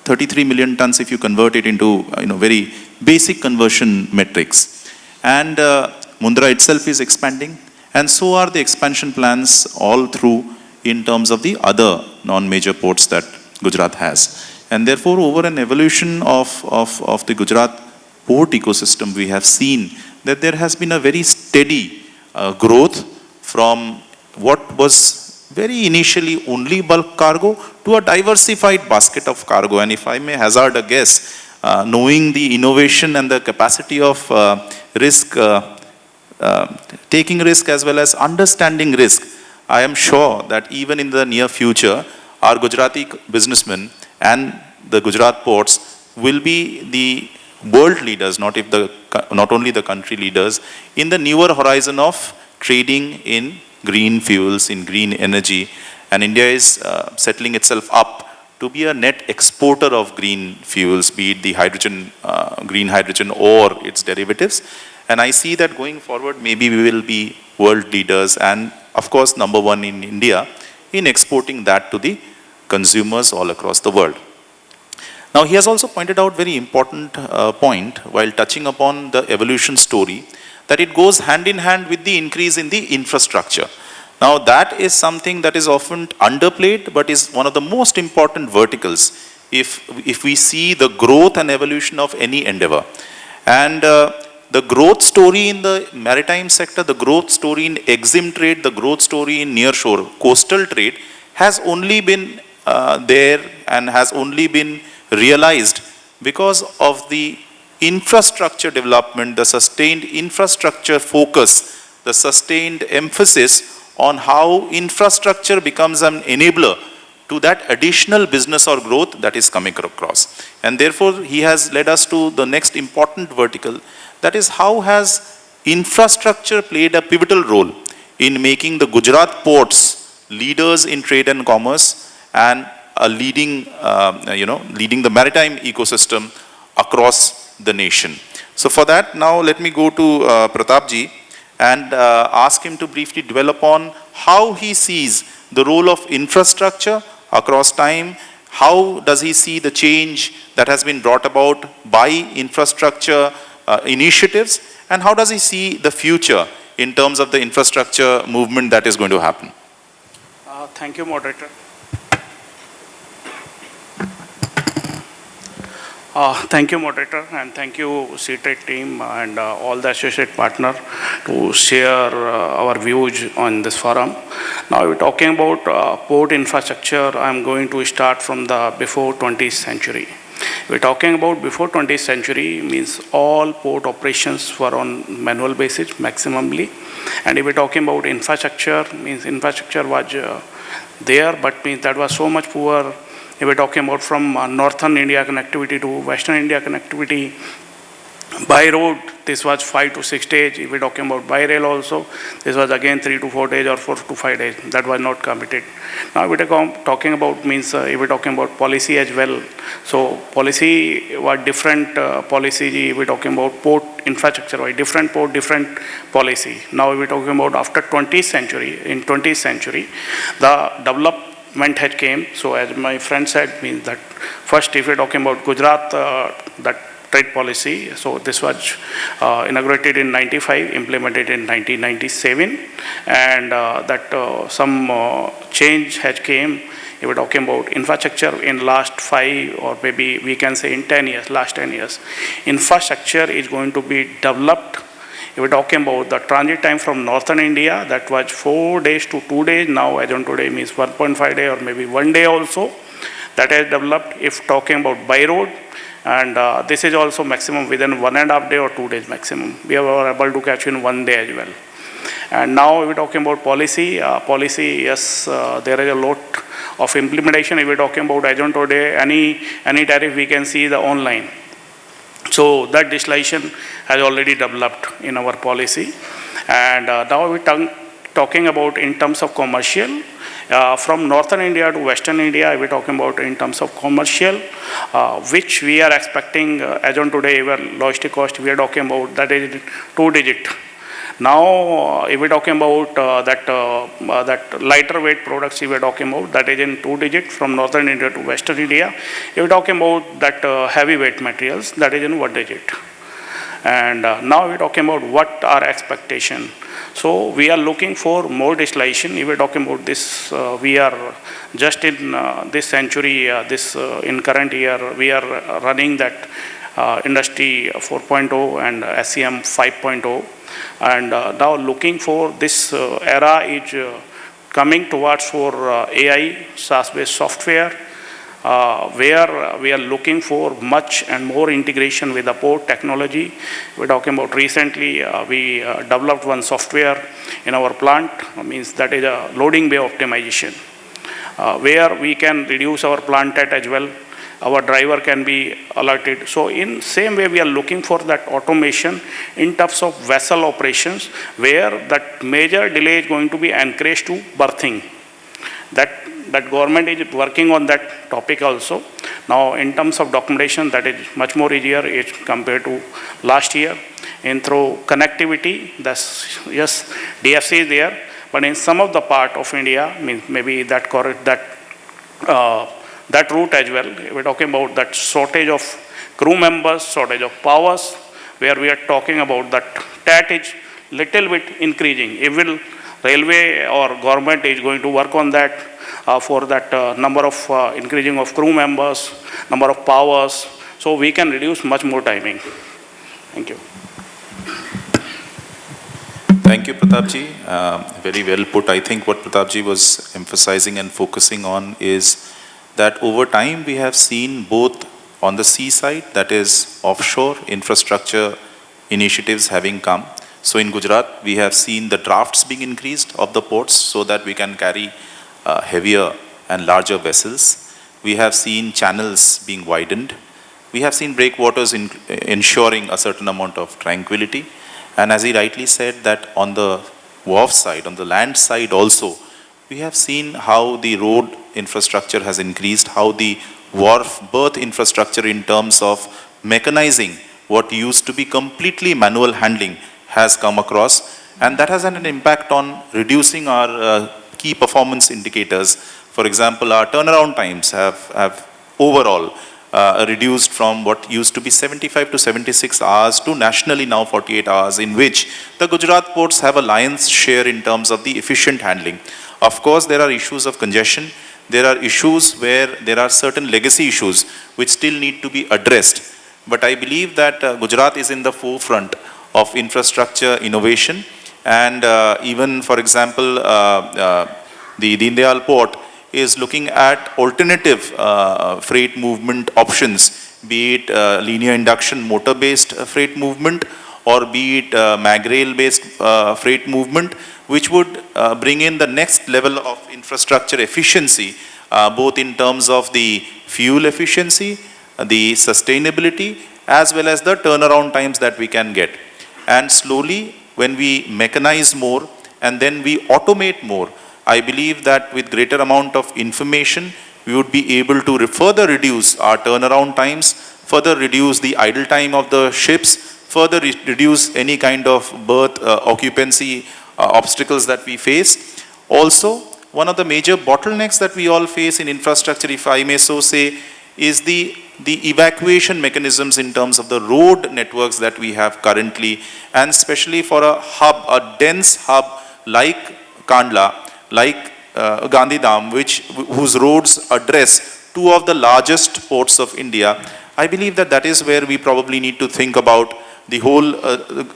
33 million tons if you convert it into very basic conversion metrics. And Mundra itself is expanding. And so are the expansion plans all through in terms of the other non-major ports that Gujarat has. And therefore, over an evolution of the Gujarat port ecosystem, we have seen that there has been a very steady growth from what was very initially only bulk cargo to a diversified basket of cargo. And if I may hazard a guess, knowing the innovation and the capacity of taking risk as well as understanding risk, I am sure that even in the near future, our Gujarati businessmen and the Gujarat ports will be the world leaders, not only the country leaders, in the newer horizon of trading in green fuels, in green energy. And India is settling itself up to be a net exporter of green fuels, be it the hydrogen, green hydrogen or its derivatives. And I see that going forward, maybe we will be world leaders and of course number one in India in exporting that to the consumers all across the world. Now he has also pointed out very important point while touching upon the evolution story, that it goes hand in hand with the increase in the infrastructure. Now that is something that is often underplayed but is one of the most important verticals if we see the growth and evolution of any endeavor. And the growth story in the maritime sector, the growth story in Exim trade, the growth story in nearshore coastal trade has only been there and has only been realized because of the infrastructure development, the sustained infrastructure focus, the sustained emphasis on how infrastructure becomes an enabler to that additional business or growth that is coming across. And therefore, he has led us to the next important vertical, that is how has infrastructure played a pivotal role in making the Gujarat ports leaders in trade and commerce and leading the maritime ecosystem across the nation. So for that, now let me go to Pratap ji and ask him to briefly dwell upon how he sees the role of infrastructure across time. How does he see the change that has been brought about by infrastructure initiatives, and how does he see the future in terms of the infrastructure movement that is going to happen? Thank you, moderator. Thank you, moderator, and thank you, CTED team and all the associate partners to share our views on this forum. Now, we're talking about port infrastructure. I'm going to start from the before 20th century. We're talking about before 20th century means all port operations were on manual basis maximally. And if we're talking about infrastructure, means infrastructure was there, but means that was so much poor. If we're talking about from northern India connectivity to western India connectivity, by road, this was 5 to 6 days. If we're talking about by rail also, this was again 3 to 4 days or 4 to 5 days. That was not committed. Now, if we're talking about means, if we're talking about policy as well. So, policy was different policy. If we're talking about port infrastructure, right? Different port, different policy. Now, if we're talking about after 20th century, in 20th century, the development had came. So, as my friend said, means that first, if we're talking about Gujarat, that trade policy. So this was inaugurated in 95, implemented in 1997, and that some change has came. If we're talking about infrastructure in last 5 or maybe we can say in 10 years, last 10 years, infrastructure is going to be developed. If we're talking about the transit time from northern India, that was 4 days to 2 days. Now as on today means 1.5 day or maybe 1 day also. That has developed. If talking about by road, and this is also maximum within 1.5 day or 2 days maximum. We are able to catch in 1 day as well. And now we're talking about policy. Yes, there is a lot of implementation. If we're talking about as on today, any tariff we can see the online. So that legislation has already developed in our policy. And now we're talking about in terms of commercial. From northern India to western India, we're talking about in terms of commercial, which we are expecting as on today, our logistic cost, we are talking about that is 2 digit. Now, if we're talking about that lighter weight products, we are talking about that is in 2 digit from northern India to western India. If we're talking about that heavy weight materials, that is in 1 digit. And now we're talking about what our expectation. So we are looking for more legislation. If we're talking about this, we are just in this century, in current year, we are running that Industry 4.0 and SEM 5.0. And now looking for this era is coming towards for AI, SaaS-based software, where we are looking for much and more integration with the port technology. We're talking about recently, we developed one software in our plant, means that is a loading bay optimization, where we can reduce our plant time as well. Our driver can be alerted. So in same way, we are looking for that automation in terms of vessel operations, where that major delay is going to be encouraged to berthing. That government is working on that topic also. Now, in terms of documentation, that is much more easier compared to last year. And through connectivity, that's, yes, DFC is there, but in some of the part of India, maybe that route as well, we're talking about that shortage of crew members, shortage of powers, where we are talking about that is little bit increasing. Even railway or government is going to work on that for that number of increasing of crew members, number of powers, so we can reduce much more timing. Thank you. Thank you, Pratapji. Very well put. I think what Pratapji was emphasizing and focusing on is that over time we have seen both on the sea side, that is offshore infrastructure initiatives having come. So in Gujarat, we have seen the drafts being increased of the ports so that we can carry heavier and larger vessels. We have seen channels being widened. We have seen breakwaters ensuring a certain amount of tranquility. And as he rightly said, that on the wharf side, on the land side also, we have seen how the road infrastructure has increased, how the wharf berth infrastructure in terms of mechanizing what used to be completely manual handling has come across, and that has had an impact on reducing our key performance indicators. For example, our turnaround times have overall reduced from what used to be 75 to 76 hours to nationally now 48 hours, in which the Gujarat ports have a lion's share in terms of the efficient handling. Of course, there are issues of congestion. There are issues where there are certain legacy issues which still need to be addressed. But I believe that Gujarat is in the forefront of infrastructure innovation. And even, for example, the Deendayal port is looking at alternative freight movement options, be it linear induction motor-based freight movement, or be it mag rail-based freight movement, which would bring in the next level of infrastructure efficiency, both in terms of the fuel efficiency, the sustainability, as well as the turnaround times that we can get. And slowly, when we mechanize more and then we automate more, I believe that with greater amount of information, we would be able to further reduce our turnaround times, further reduce the idle time of the ships, further reduce any kind of berth occupancy obstacles that we face. Also, one of the major bottlenecks that we all face in infrastructure, if I may so say, is the evacuation mechanisms in terms of the road networks that we have currently, and especially for a hub, a dense hub like Kandla, like Gandhidham, whose roads address two of the largest ports of India. I believe that is where we probably need to think about the whole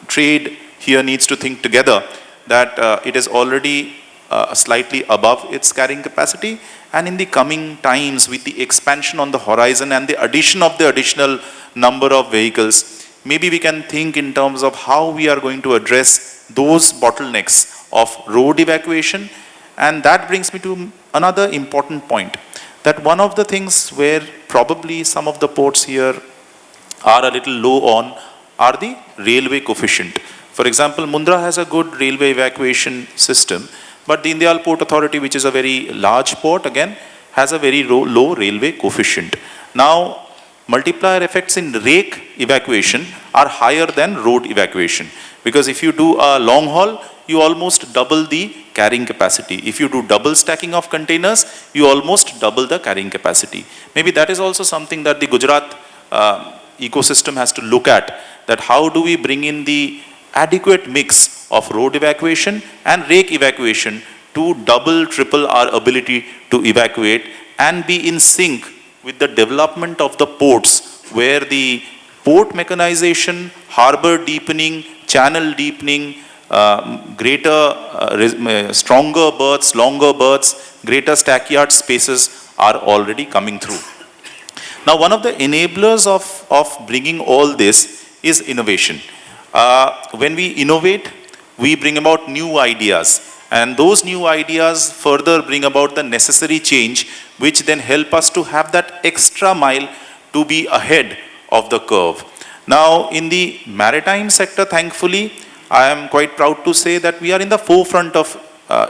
trade here needs to think together, that it is already slightly above its carrying capacity, and in the coming times with the expansion on the horizon and the addition of the additional number of vehicles, maybe we can think in terms of how we are going to address those bottlenecks of road evacuation. And that brings me to another important point, that one of the things where probably some of the ports here are a little low on are the railway coefficient. For example, Mundra has a good railway evacuation system, but the Deendayal Port Authority, which is a very large port, again, has a very low railway coefficient. Now, multiplier effects in rake evacuation are higher than road evacuation, because if you do a long haul, you almost double the carrying capacity. If you do double stacking of containers, you almost double the carrying capacity. Maybe that is also something that the Gujarat ecosystem has to look at, that how do we bring in the adequate mix of road evacuation and rake evacuation to double, triple our ability to evacuate and be in sync with the development of the ports, where the port mechanization, harbor deepening, channel deepening, stronger berths, longer berths, greater stackyard spaces are already coming through. Now, one of the enablers of bringing all this is innovation. When we innovate, we bring about new ideas. And those new ideas further bring about the necessary change, which then help us to have that extra mile to be ahead of the curve. Now, in the maritime sector, thankfully, I am quite proud to say that we are in the forefront of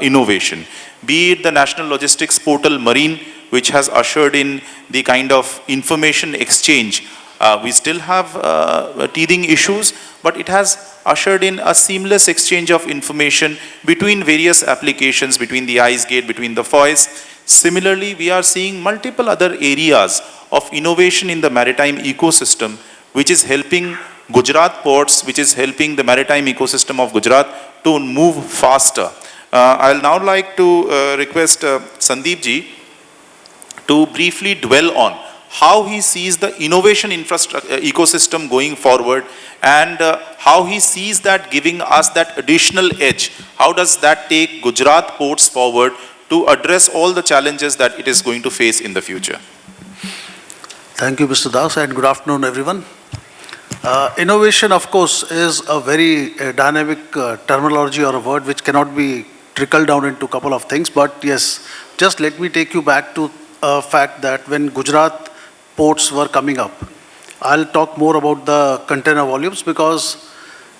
innovation. Be it the National Logistics Portal Marine, which has ushered in the kind of information exchange. We still have teething issues, but it has ushered in a seamless exchange of information between various applications, between the ice gate, between the foils. Similarly, we are seeing multiple other areas of innovation in the maritime ecosystem, which is helping Gujarat ports, which is helping the maritime ecosystem of Gujarat to move faster. I'll now like to request Sandeep ji to briefly dwell on how he sees the innovation ecosystem going forward, and how he sees that giving us that additional edge. How does that take Gujarat ports forward to address all the challenges that it is going to face in the future? Thank you, Mr. Das, and good afternoon, everyone. Innovation, of course, is a very dynamic terminology or a word which cannot be trickled down into a couple of things. But yes, just let me take you back to a fact that when Gujarat ports were coming up, I'll talk more about the container volumes because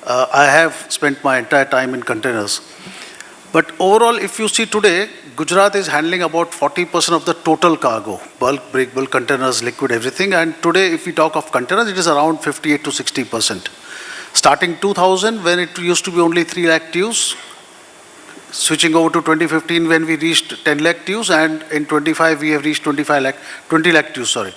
I have spent my entire time in containers. But overall, if you see today, Gujarat is handling about 40% of the total cargo, bulk, break bulk, containers, liquid, everything. And today, if we talk of containers, it is around 58 to 60%. Starting 2000, when it used to be only 3 lakh TEUs, switching over to 2015 when we reached 10 lakh TEUs, and in 25 we have reached 20 lakh TEUs, sorry.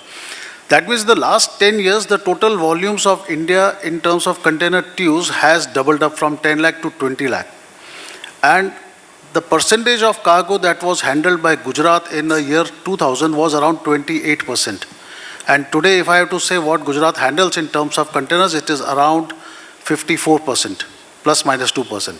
That means the last 10 years, the total volumes of India in terms of container TEUs has doubled up from 10 lakh to 20 lakh. And the percentage of cargo that was handled by Gujarat in the year 2000 was around 28%. And today, if I have to say what Gujarat handles in terms of containers, it is around 54%, plus minus 2%.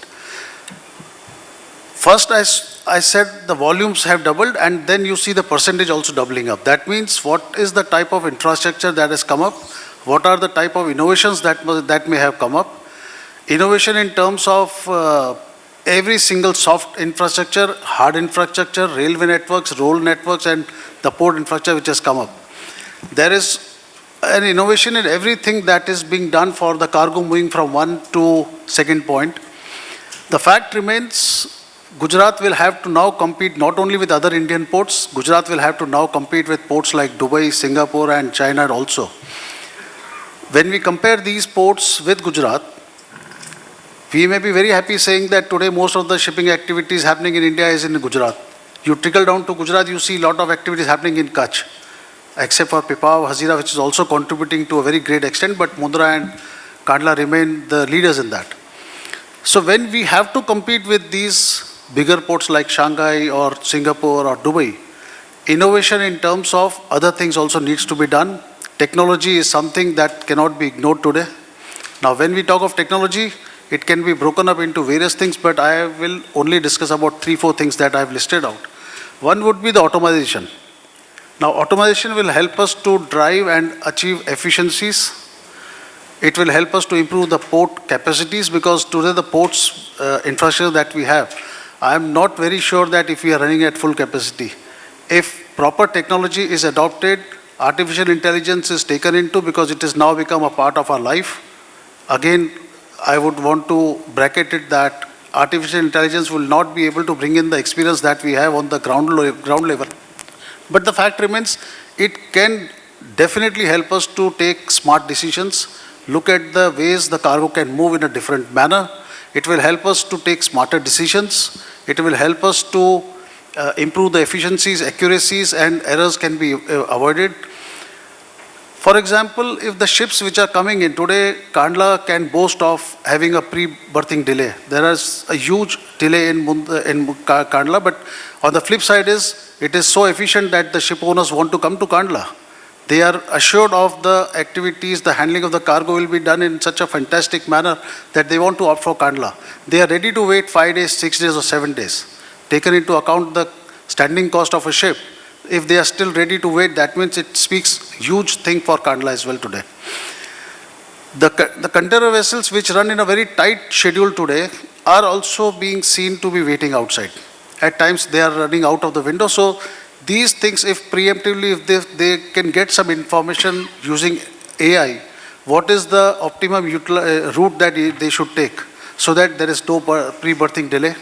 First, I said the volumes have doubled, and then you see the percentage also doubling up. That means what is the type of infrastructure that has come up? What are the type of innovations that may have come up? Innovation in terms of every single soft infrastructure, hard infrastructure, railway networks, road networks, and the port infrastructure which has come up. There is an innovation in everything that is being done for the cargo moving from one to second point. The fact remains, Gujarat will have to now compete not only with other Indian ports, Gujarat will have to now compete with ports like Dubai, Singapore, and China also. When we compare these ports with Gujarat, we may be very happy saying that today most of the shipping activities happening in India is in Gujarat. You trickle down to Gujarat, you see a lot of activities happening in Kutch, except for Pipavav, Hazira, which is also contributing to a very great extent, but Mundra and Kandla remain the leaders in that. So when we have to compete with these bigger ports like Shanghai or Singapore or Dubai, innovation in terms of other things also needs to be done. Technology is something that cannot be ignored today. Now, when we talk of technology, it can be broken up into various things, but I will only discuss about 3-4 things that I have listed out. One would be the automation. Now, automation will help us to drive and achieve efficiencies. It will help us to improve the port capacities, because today the ports infrastructure that we have, I am not very sure that if we are running at full capacity. If proper technology is adopted, artificial intelligence is taken into, because it has now become a part of our life. Again, I would want to bracket it that artificial intelligence will not be able to bring in the experience that we have on the ground level. But the fact remains, it can definitely help us to take smart decisions, look at the ways the cargo can move in a different manner. It will help us to take smarter decisions. It will help us to improve the efficiencies, accuracies, and errors can be avoided. For example, if the ships which are coming in today, Kandla can boast of having a pre-berthing delay. There is a huge delay in Kandla, but on the flip side is, it is so efficient that the ship owners want to come to Kandla. They are assured of the activities, the handling of the cargo will be done in such a fantastic manner that they want to opt for Kandla. They are ready to wait 5 days, 6 days or 7 days. Taken into account the standing cost of a ship, if they are still ready to wait, that means it speaks huge thing for Kandla as well today. The container vessels which run in a very tight schedule today are also being seen to be waiting outside. At times they are running out of the window. So these things, if preemptively, if they can get some information using AI, what is the optimum route that they should take so that there is no pre-berthing delay.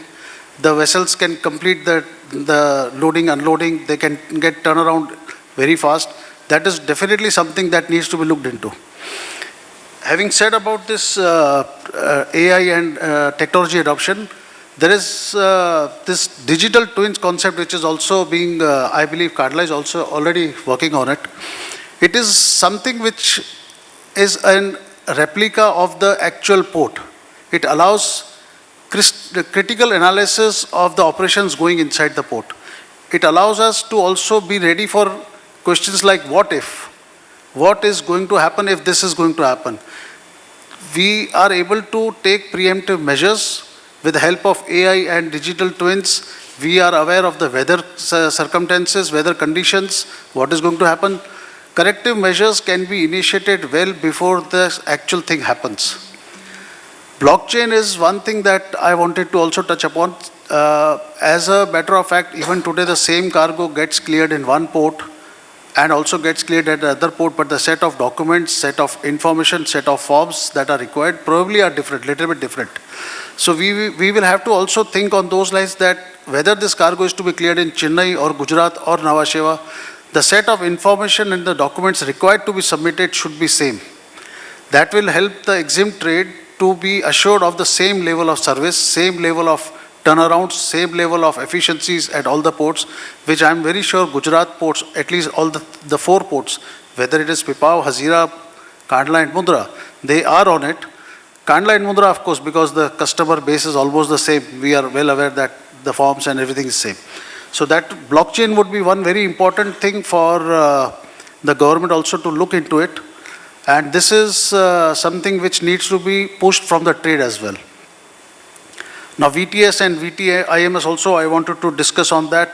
The vessels can complete the loading, unloading, they can get turnaround very fast. That is definitely something that needs to be looked into. Having said about this AI and technology adoption, there is this digital twins concept which is also being, I believe Kandla is also already working on it. It is something which is a replica of the actual port. It allows the critical analysis of the operations going inside the port. It allows us to also be ready for questions like what if? What is going to happen if this is going to happen? We are able to take preemptive measures with the help of AI and digital twins. We are aware of the weather circumstances, weather conditions, what is going to happen. Corrective measures can be initiated well before the actual thing happens. Blockchain is one thing that I wanted to also touch upon. As a matter of fact, even today the same cargo gets cleared in one port and also gets cleared at the other port, but the set of documents, set of information, set of forms that are required probably are different, little bit different. So we will have to also think on those lines that whether this cargo is to be cleared in Chennai or Gujarat or Nhava Sheva, the set of information and the documents required to be submitted should be same. That will help the Exim trade to be assured of the same level of service, same level of turnarounds, same level of efficiencies at all the ports, which I am very sure Gujarat ports, at least all the 4 ports, whether it is Pipavav, Hazira, Kandla and Mundra, they are on it. Kandla and Mundra, of course, because the customer base is almost the same. We are well aware that the forms and everything is same. So that blockchain would be one very important thing for the government also to look into it. And this is something which needs to be pushed from the trade as well. Now VTS and VTIMS also, I wanted to discuss on that.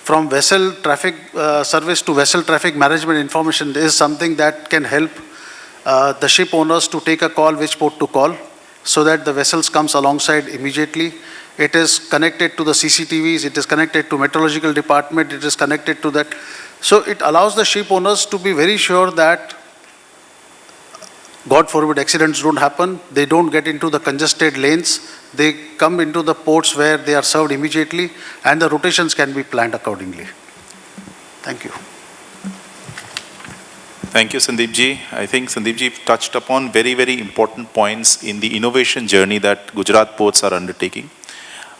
From vessel traffic service to vessel traffic management information is something that can help the ship owners to take a call, which port to call, so that the vessels comes alongside immediately. It is connected to the CCTVs, it is connected to meteorological department, it is connected to that. So it allows the ship owners to be very sure that God forbid accidents don't happen, they don't get into the congested lanes, they come into the ports where they are served immediately and the rotations can be planned accordingly. Thank you. Thank you, Sandeep ji. I think Sandeep ji touched upon very, very important points in the innovation journey that Gujarat ports are undertaking.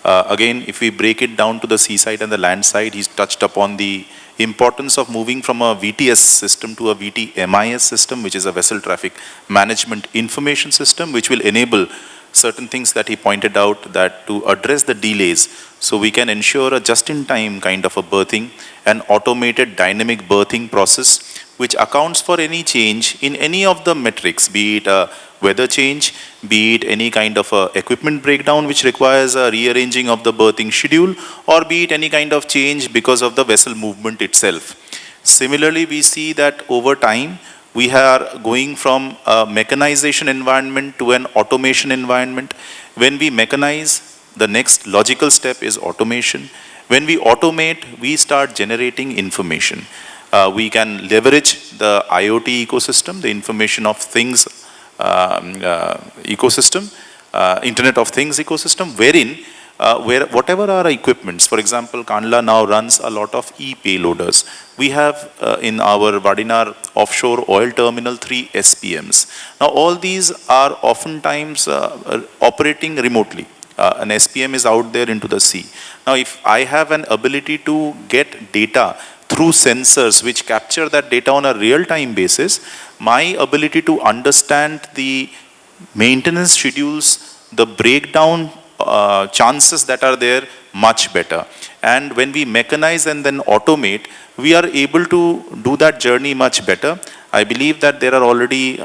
Again, if we break it down to the seaside and the land side, he's touched upon the importance of moving from a VTS system to a VTMIS system, which is a vessel traffic management information system, which will enable certain things that he pointed out, that to address the delays, so we can ensure a just-in-time kind of a berthing, an automated dynamic berthing process, which accounts for any change in any of the metrics, be it a weather change, be it any kind of a equipment breakdown which requires a rearranging of the berthing schedule, or be it any kind of change because of the vessel movement itself. Similarly, we see that over time, we are going from a mechanization environment to an automation environment. When we mechanize, the next logical step is automation. When we automate, we start generating information. We can leverage the IoT ecosystem, the information of things ecosystem, Internet of Things ecosystem, wherein where whatever our equipments, for example, Kandla now runs a lot of e-payloaders. We have in our Vadinar offshore oil terminal 3 SPMs. Now all these are oftentimes operating remotely. An SPM is out there into the sea. Now if I have an ability to get data through sensors which capture that data on a real-time basis, my ability to understand the maintenance schedules, the breakdown chances that are there much better. And when we mechanize and then automate, we are able to do that journey much better. I believe that there are already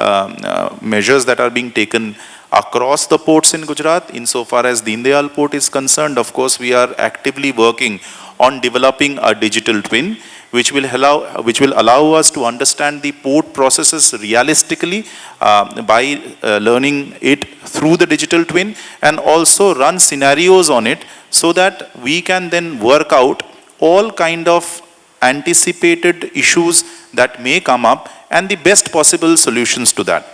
measures that are being taken across the ports in Gujarat. Insofar as Deendayal port is concerned, of course, we are actively working on developing a digital twin, which will allow us to understand the port processes realistically by learning it through the digital twin, and also run scenarios on it so that we can then work out all kind of anticipated issues that may come up and the best possible solutions to that.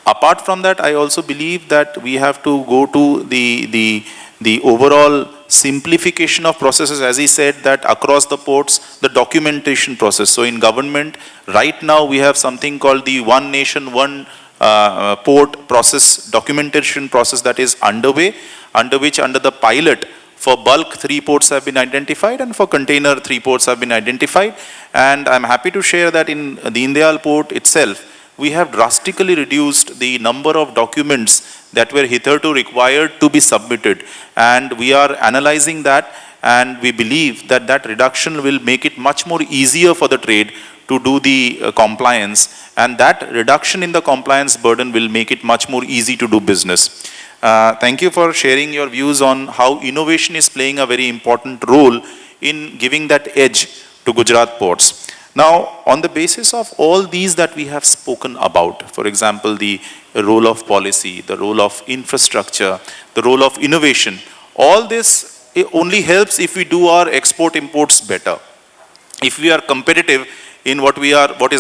Apart from that, I also believe that we have to go to the overall simplification of processes. As he said, that across the ports, the documentation process. So in government, right now we have something called the One Nation, One Port process, documentation process that is underway, under the pilot, for bulk 3 ports have been identified, and for container 3 ports have been identified. And I'm happy to share that in the Deendayal port itself, we have drastically reduced the number of documents that were hitherto required to be submitted. And we are analyzing that, and we believe that that reduction will make it much more easier for the trade to do the compliance. And that reduction in the compliance burden will make it much more easy to do business. Thank you for sharing your views on how innovation is playing a very important role in giving that edge to Gujarat ports. Now, on the basis of all these that we have spoken about, for example, the role of policy, the role of infrastructure, the role of innovation, all this only helps if we do our export imports better. If we are competitive in what is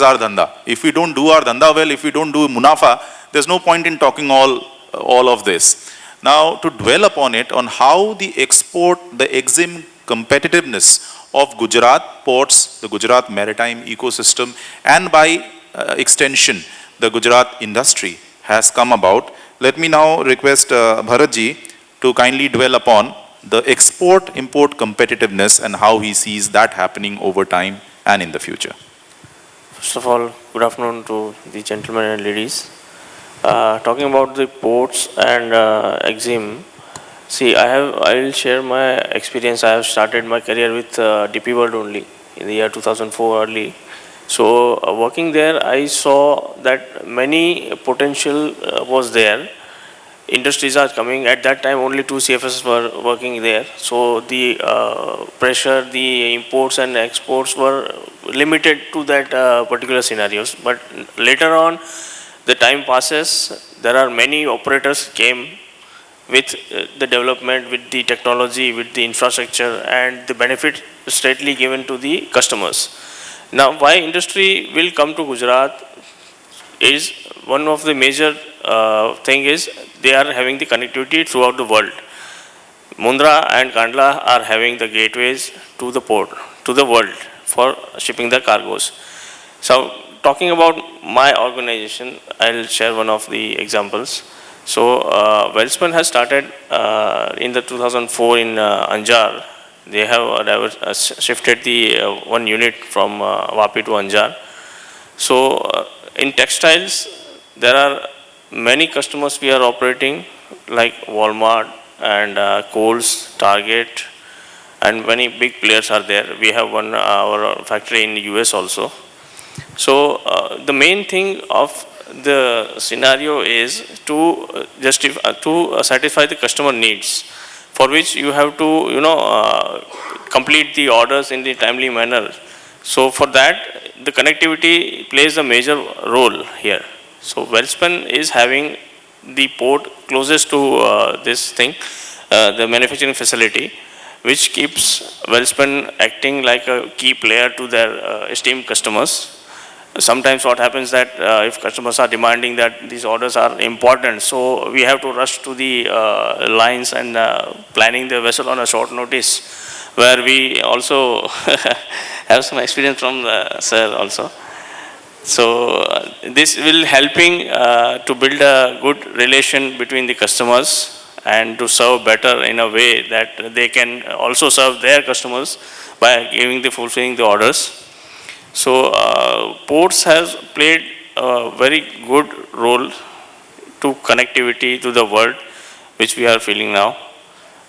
our dhanda. If we don't do our dhanda well, if we don't do munafa, there's no point in talking all of this. Now, to dwell upon it, on how the Exim competitiveness of Gujarat ports, the Gujarat maritime ecosystem, and by extension, the Gujarat industry has come about. Let me now request Bharatji to kindly dwell upon the export-import competitiveness and how he sees that happening over time and in the future. First of all, good afternoon to the gentlemen and ladies. Talking about the ports and Exim, see, I will share my experience. I have started my career with DP World only in the year 2004 early. So working there, I saw that many potential was there. Industries are coming. At that time, only 2 CFSs were working there. So the pressure, the imports and exports were limited to that particular scenarios. But later on, the time passes. There are many operators came with the development, with the technology, with the infrastructure, and the benefit straightly given to the customers. Now, why industry will come to Gujarat is one of the major thing is they are having the connectivity throughout the world. Mundra and Kandla are having the gateways to the port, to the world for shipping the cargoes. So, talking about my organization, I'll share one of the examples. So, Welspun has started in the 2004 in Anjar. They have shifted the one unit from Vapi to Anjar. So, in textiles, there are many customers we are operating, like Walmart and Kohl's, Target, and many big players are there. We have our factory in the US also. So, the main thing of the scenario is to satisfy the customer needs, for which you have to complete the orders in the timely manner. So for that, the connectivity plays a major role here. So Welspun is having the port closest to this thing, the manufacturing facility, which keeps Welspun acting like a key player to their esteemed customers. Sometimes what happens that if customers are demanding that these orders are important, so we have to rush to the lines and planning the vessel on a short notice, where we also have some experience from the sir also. So this will helping to build a good relation between the customers and to serve better in a way that they can also serve their customers by fulfilling the orders. So ports has played a very good role to connectivity to the world, which we are feeling now.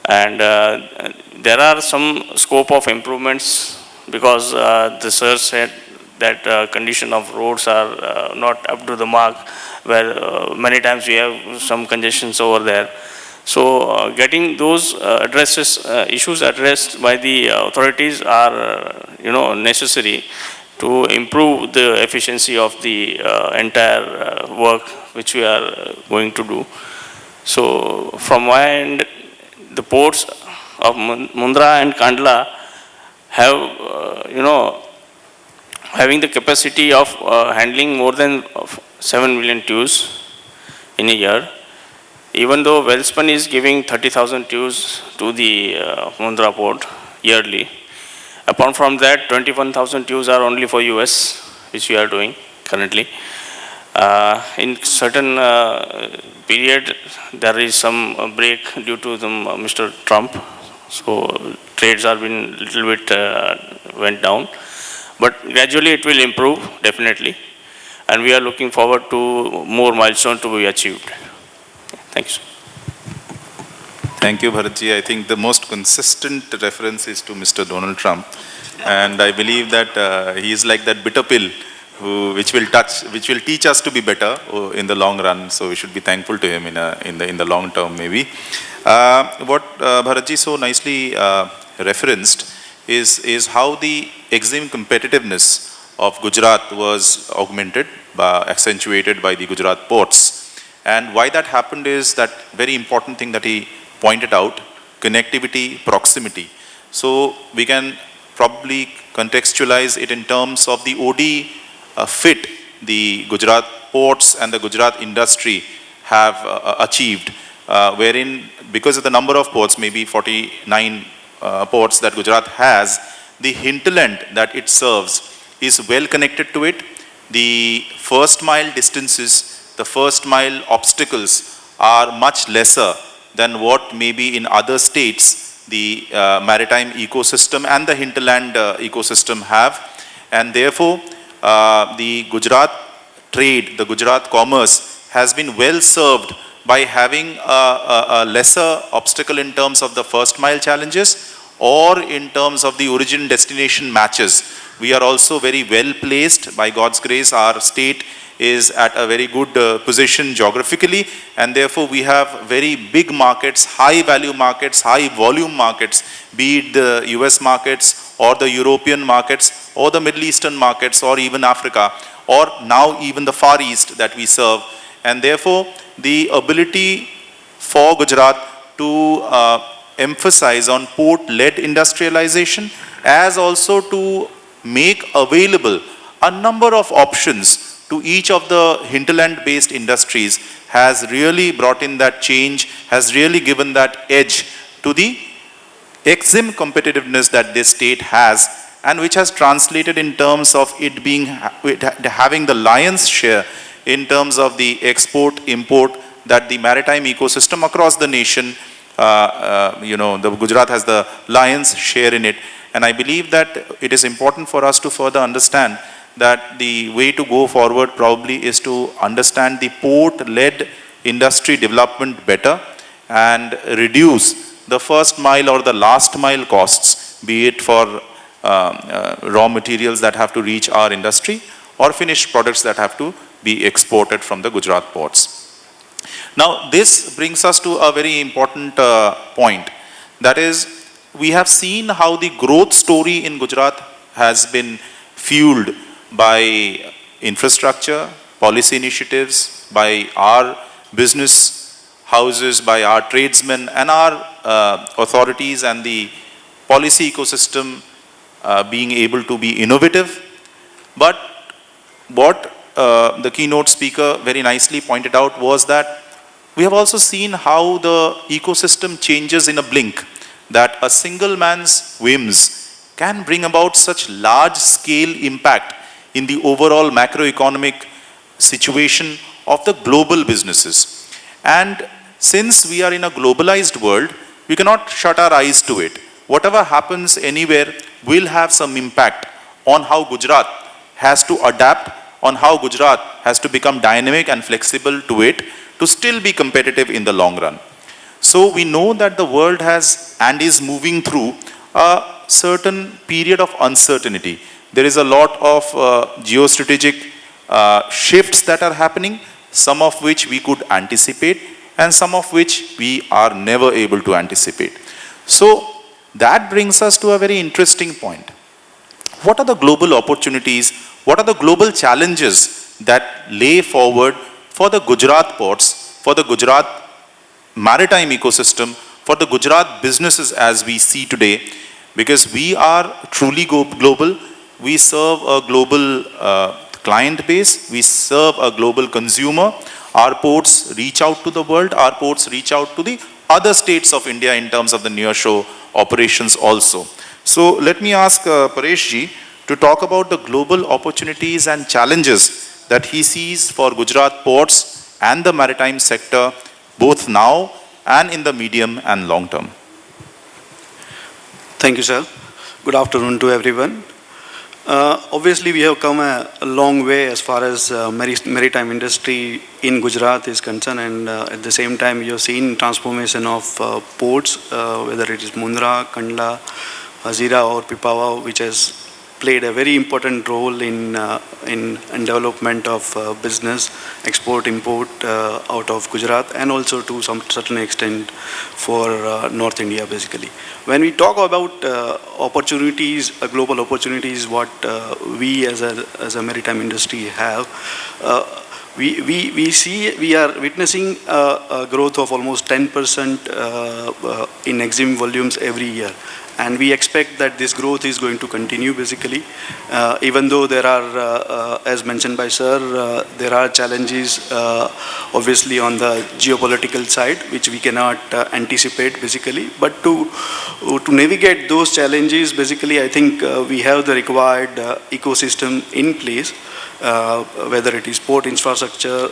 And there are some scope of improvements because the sir said that condition of roads are not up to the mark, where many times we have some congestions over there. So getting those issues addressed by the authorities are, necessary to improve the efficiency of the entire work which we are going to do. So from my end, the ports of Mundra and Kandla have, having the capacity of handling more than 7 million TEUs in a year. Even though Welspun is giving 30,000 TEUs to the Mundra port yearly. Apart from that, 21,000 TEUs are only for US, which we are doing currently. In certain period, there is some break due to Mr. Trump. So trades are been little bit went down. But gradually it will improve, definitely. And we are looking forward to more milestones to be achieved. Thanks. Thank you, Bharatji. I think the most consistent reference is to Mr. Donald Trump. And I believe that he is like that bitter pill which will teach us to be better in the long run. So we should be thankful to him in the long term, maybe. What Bharatji so nicely referenced is how the Exim competitiveness of Gujarat was augmented, accentuated by the Gujarat ports. And why that happened is that very important thing that he pointed out, connectivity, proximity. So we can probably contextualize it in terms of the OD fit the Gujarat ports and the Gujarat industry have achieved, wherein because of the number of ports, maybe 49 ports that Gujarat has, the hinterland that it serves is well connected to it. The first mile distances, the first mile obstacles are much lesser than what maybe in other states the maritime ecosystem and the hinterland ecosystem have. And therefore, the Gujarat trade, the Gujarat commerce has been well served by having a lesser obstacle in terms of the first mile challenges or in terms of the origin destination matches. We are also very well placed. By God's grace, our state is at a very good position geographically, and therefore we have very big markets, high value markets, high volume markets, be it the US markets or the European markets or the Middle Eastern markets or even Africa or now even the Far East that we serve. And therefore the ability for Gujarat to emphasize on port-led industrialization as also to make available a number of options to each of the hinterland-based industries has really brought in that change, has really given that edge to the Exim competitiveness that this state has, and which has translated in terms of it having the lion's share in terms of the export-import that the maritime ecosystem across the nation, the Gujarat has the lion's share in it. And I believe that it is important for us to further understand that the way to go forward probably is to understand the port-led industry development better and reduce the first mile or the last mile costs, be it for raw materials that have to reach our industry or finished products that have to be exported from the Gujarat ports. Now, this brings us to a very important point. That is, we have seen how the growth story in Gujarat has been fueled by infrastructure, policy initiatives, by our business houses, by our tradesmen and our authorities and the policy ecosystem being able to be innovative. But what the keynote speaker very nicely pointed out was that we have also seen how the ecosystem changes in a blink, that a single man's whims can bring about such large scale impact in the overall macroeconomic situation of the global businesses. And since we are in a globalized world, we cannot shut our eyes to it. Whatever happens anywhere will have some impact on how Gujarat has to adapt, on how Gujarat has to become dynamic and flexible to it, to still be competitive in the long run. So we know that the world has and is moving through a certain period of uncertainty. There is a lot of geostrategic shifts that are happening, some of which we could anticipate and some of which we are never able to anticipate. So that brings us to a very interesting point. What are the global opportunities? What are the global challenges that lay forward for the Gujarat ports, for the Gujarat maritime ecosystem, for the Gujarat businesses as we see today? Because we are truly global. We serve a global client base. We serve a global consumer. Our ports reach out to the world. Our ports reach out to the other states of India in terms of the nearshore operations also. So let me ask Paresh ji to talk about the global opportunities and challenges that he sees for Gujarat ports and the maritime sector, both now and in the medium and long term. Thank you, sir. Good afternoon to everyone. Obviously, we have come a long way as far as maritime industry in Gujarat is concerned, and at the same time, you have seen transformation of ports, whether it is Mundra, Kandla, Hazira or Pipavav, which has played a very important role in development of business, export, import out of Gujarat, and also to some certain extent for North India, basically. When we talk about opportunities, global opportunities, what we as a maritime industry have, we are witnessing a growth of almost 10% in Exim volumes every year. And we expect that this growth is going to continue, basically, even though there are, as mentioned by sir, there are challenges, obviously, on the geopolitical side, which we cannot anticipate, basically. But to navigate those challenges, basically, I think we have the required ecosystem in place. Whether it is port infrastructure,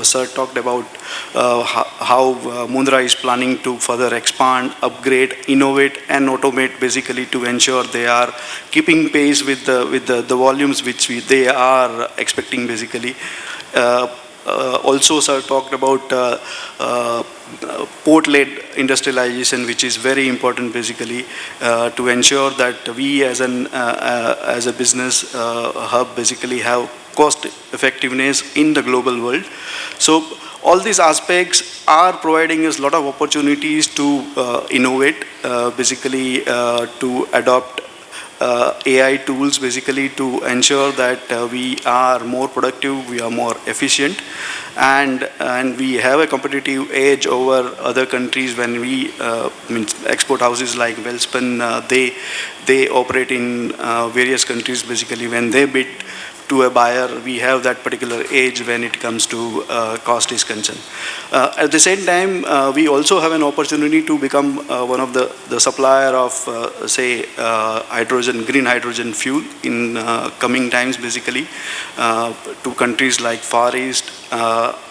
sir talked about how Mundra is planning to further expand, upgrade, innovate and automate, basically to ensure they are keeping pace with the volumes which they are expecting, basically. Also, sir talked about port-led industrialization, which is very important, basically, to ensure that we as a business hub, basically, have cost effectiveness in the global world. So all these aspects are providing us a lot of opportunities to innovate, basically to adopt AI tools, basically to ensure that we are more productive, we are more efficient, and we have a competitive edge over other countries. When we export houses like Welspun, they operate in various countries, basically. When they bid to a buyer, we have that particular edge when it comes to cost is concerned. At the same time, we also have an opportunity to become one of the supplier of, say, green hydrogen fuel in coming times, basically, to countries like Far East,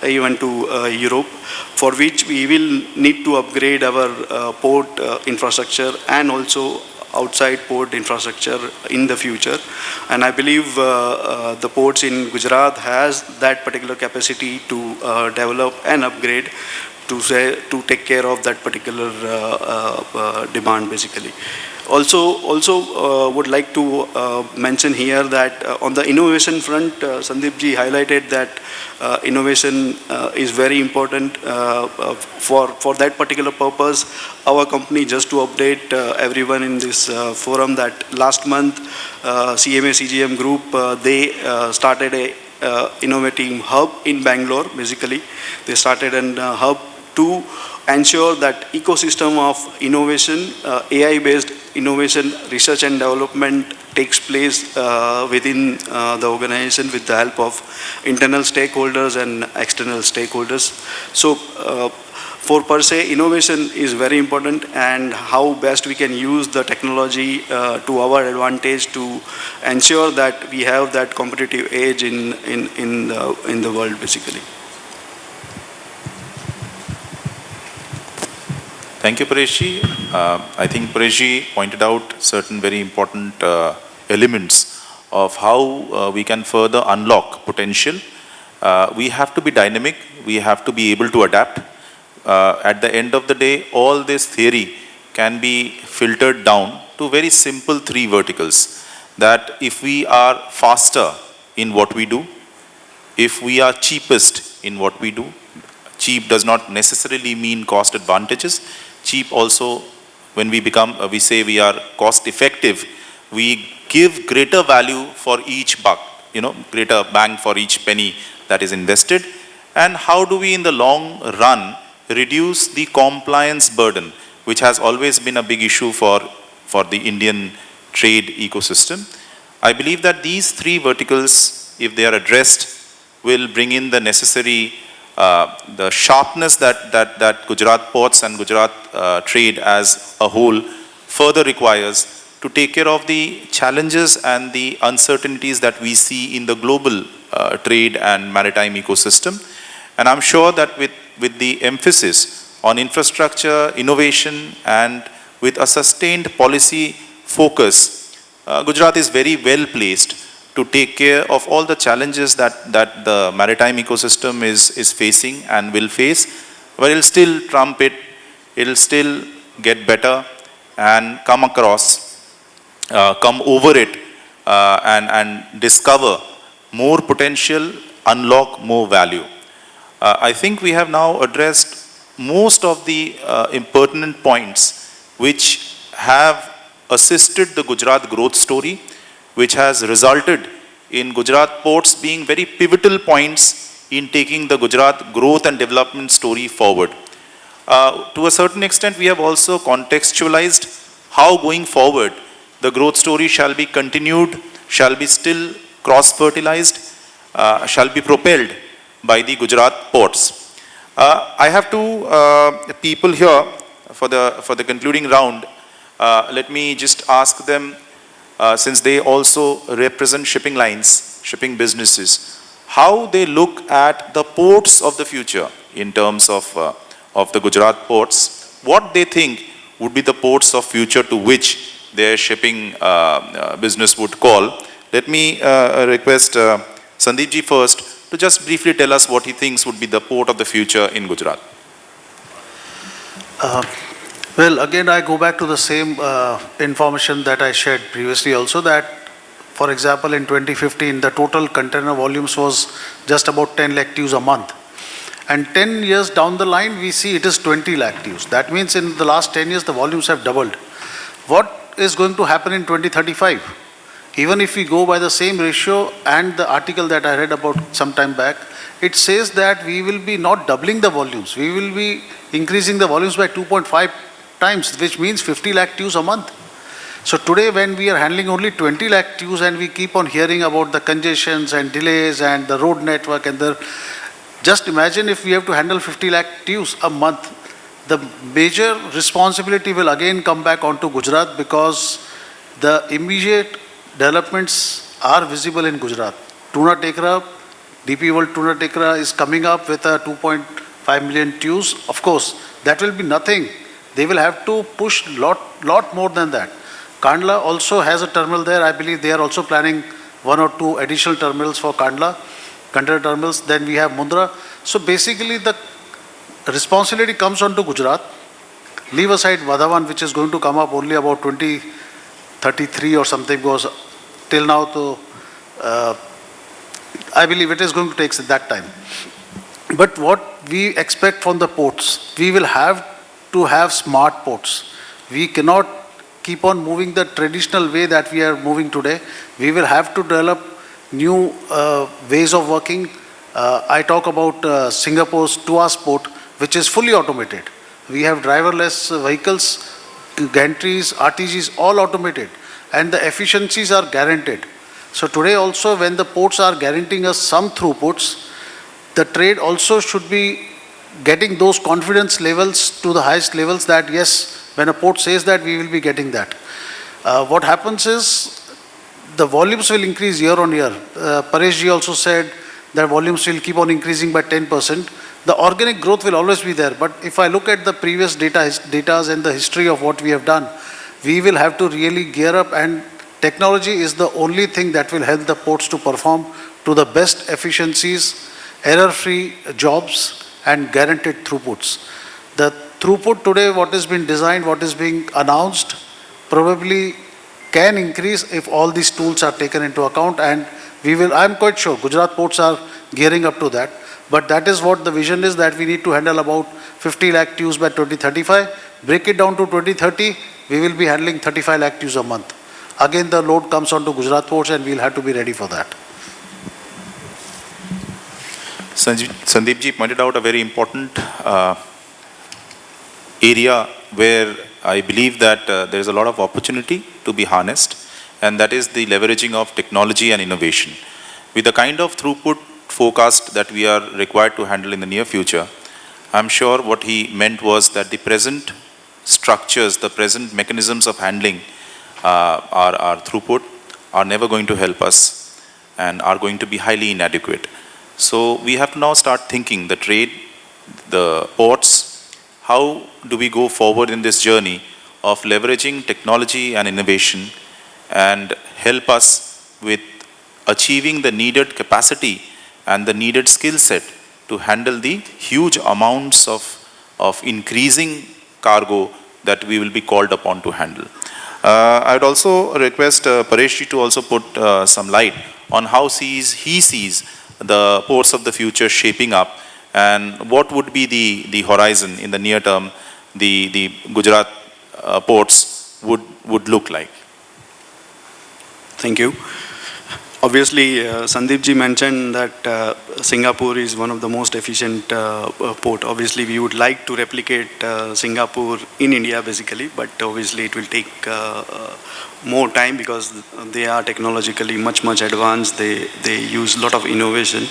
even to Europe, for which we will need to upgrade our port infrastructure and also outside port infrastructure in the future. And I believe the ports in Gujarat has that particular capacity to develop and upgrade to take care of that particular demand, basically. Also would like to mention here that on the innovation front, Sandeep ji highlighted that innovation is very important for that particular purpose. Our company, just to update everyone in this forum, that last month CMA CGM Group, they started a innovating hub in Bangalore, basically. They started a hub to ensure that ecosystem of innovation, AI-based innovation, research and development takes place within the organization with the help of internal stakeholders and external stakeholders. So for per se, innovation is very important, and how best we can use the technology to our advantage to ensure that we have that competitive edge in the world, basically. Thank you, Paresh. I think Paresh pointed out certain very important elements of how we can further unlock potential. We have to be dynamic. We have to be able to adapt. at the end of the day, all this theory can be filtered down to very simple three verticals. That if we are faster in what we do, if we are cheapest in what we do, cheap does not necessarily mean cost advantages. Cheap also, when we say we are cost effective, we give greater value for each buck, greater bang for each penny that is invested. And how do we in the long run reduce the compliance burden, which has always been a big issue for the Indian trade ecosystem. I believe that these three verticals, if they are addressed, will bring in the necessary, the sharpness that Gujarat ports and Gujarat trade as a whole further requires to take care of the challenges and the uncertainties that we see in the global trade and maritime ecosystem. And I'm sure that with the emphasis on infrastructure, innovation, and with a sustained policy focus, Gujarat is very well placed to take care of all the challenges that the maritime ecosystem is facing and will face. But it'll still trump it, it'll still get better and come over it and discover more potential, unlock more value. I think we have now addressed most of the impertinent points which have assisted the Gujarat growth story, which has resulted in Gujarat ports being very pivotal points in taking the Gujarat growth and development story forward. To a certain extent, we have also contextualized how going forward the growth story shall be continued, shall be still cross-fertilized, shall be propelled by the Gujarat ports. I have two people here for the concluding round. Let me just ask them, since they also represent shipping lines, shipping businesses, how they look at the ports of the future in terms of the Gujarat ports, what they think would be the ports of future to which their shipping business would call. Let me request Sandeep ji first to just briefly tell us what he thinks would be the port of the future in Gujarat. Well, again, I go back to the same information that I shared previously also, that, for example, in 2015, the total container volumes was just about 10 lakh TEUs a month. And 10 years down the line, we see it is 20 lakh TEUs. That means in the last 10 years, the volumes have doubled. What is going to happen in 2035? Even if we go by the same ratio, and the article that I read about some time back, it says that we will be not doubling the volumes. We will be increasing the volumes by 2.5 times, which means 50 lakh TEUs a month. So today, when we are handling only 20 lakh TEUs and we keep on hearing about the congestions and delays and the road network just imagine if we have to handle 50 lakh TEUs a month. The major responsibility will again come back onto Gujarat, because the immediate developments are visible in Gujarat. Tuna Tekra, DP World Tuna Tekra is coming up with a 2.5 million TEUs. Of course, that will be nothing. They will have to push lot more than that. Kandla also has a terminal there. I believe they are also planning 1 or 2 additional terminals for Kandla, container terminals. Then we have Mundra. So basically the responsibility comes on to Gujarat. Leave aside Vadhavan, which is going to come up only about 2033 or something, because till now, I believe it is going to take that time. But what we expect from the ports, we will have to have smart ports. We cannot keep on moving the traditional way that we are moving today. We will have to develop new ways of working. I talk about Singapore's Tuas port, which is fully automated. We have driverless vehicles, gantries, RTGs, all automated, and the efficiencies are guaranteed. So today also, when the ports are guaranteeing us some throughputs, the trade also should be getting those confidence levels to the highest levels, that yes, when a port says that, we will be getting that. What happens is, the volumes will increase year on year. Paresh ji also said that volumes will keep on increasing by 10%. The organic growth will always be there. But if I look at the previous data and the history of what we have done, we will have to really gear up, and technology is the only thing that will help the ports to perform to the best efficiencies, error-free jobs, and guaranteed throughputs. The throughput today, what is being designed, what is being announced, probably can increase if all these tools are taken into account, and we will, I'm quite sure, Gujarat ports are gearing up to that, but that is what the vision is, that we need to handle about 50 lakh TEUs by 2035, break it down to 2030, we will be handling 35 lakh TEUs a month. Again, the load comes onto Gujarat ports and we'll have to be ready for that. Sandeep ji pointed out a very important area where I believe that there is a lot of opportunity to be harnessed, and that is the leveraging of technology and innovation. With the kind of throughput forecast that we are required to handle in the near future, I'm sure what he meant was that the present structures, the present mechanisms of handling our throughput are never going to help us and are going to be highly inadequate. So we have to now start thinking the trade, the ports, how do we go forward in this journey of leveraging technology and innovation and help us with achieving the needed capacity and the needed skill set to handle the huge amounts of increasing cargo that we will be called upon to handle. I would also request Paresh ji to also put some light on how he sees the ports of the future shaping up, and what would be the horizon in the near term the Gujarat ports would look like. Thank you. Obviously, Sandeep ji mentioned that Singapore is one of the most efficient port. Obviously, we would like to replicate Singapore in India basically, but obviously it will take more time because they are technologically much advanced. They use a lot of innovation.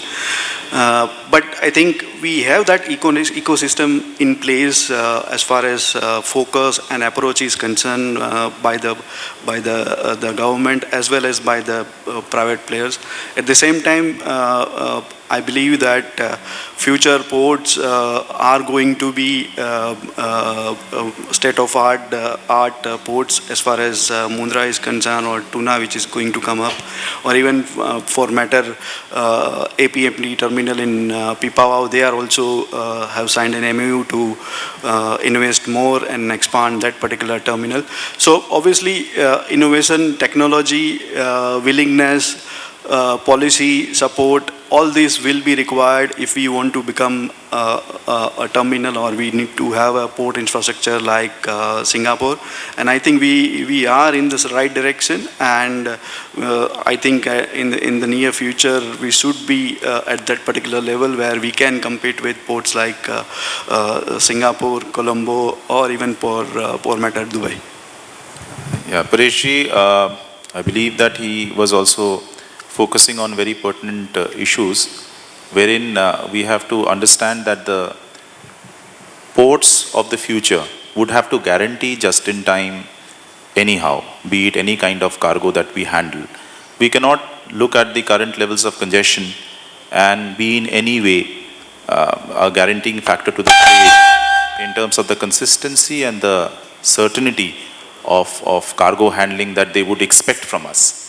But I think we have that ecosystem in place as far as focus and approach is concerned by the government as well as by the private players. At the same time, I believe that future ports are going to be state-of-art ports as far as Mundra is concerned, or Tuna, which is going to come up, or even for matter APMT terminal in Pipavav. They are also have signed an MOU to invest more and expand that particular terminal. So obviously innovation, technology, willingness, policy support, all this will be required if we want to become a terminal, or we need to have a port infrastructure like Singapore. And I think we are in this right direction, and I think in the near future we should be at that particular level where we can compete with ports like Singapore, Colombo, or even for matter Dubai. Yeah, Paresh ji, I believe that he was also focusing on very pertinent issues, wherein we have to understand that the ports of the future would have to guarantee just in time anyhow, be it any kind of cargo that we handle. We cannot look at the current levels of congestion and be in any way a guaranteeing factor to the trade in terms of the consistency and the certainty of cargo handling that they would expect from us.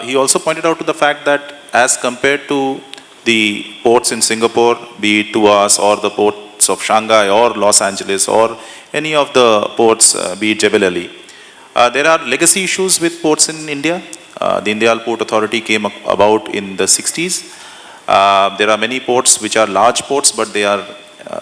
He also pointed out to the fact that as compared to the ports in Singapore, be it Tuas or the ports of Shanghai or Los Angeles or any of the ports, be it Jebel Ali, there are legacy issues with ports in India. The Deendayal Port Authority came about in the 60s. There are many ports which are large ports, but they are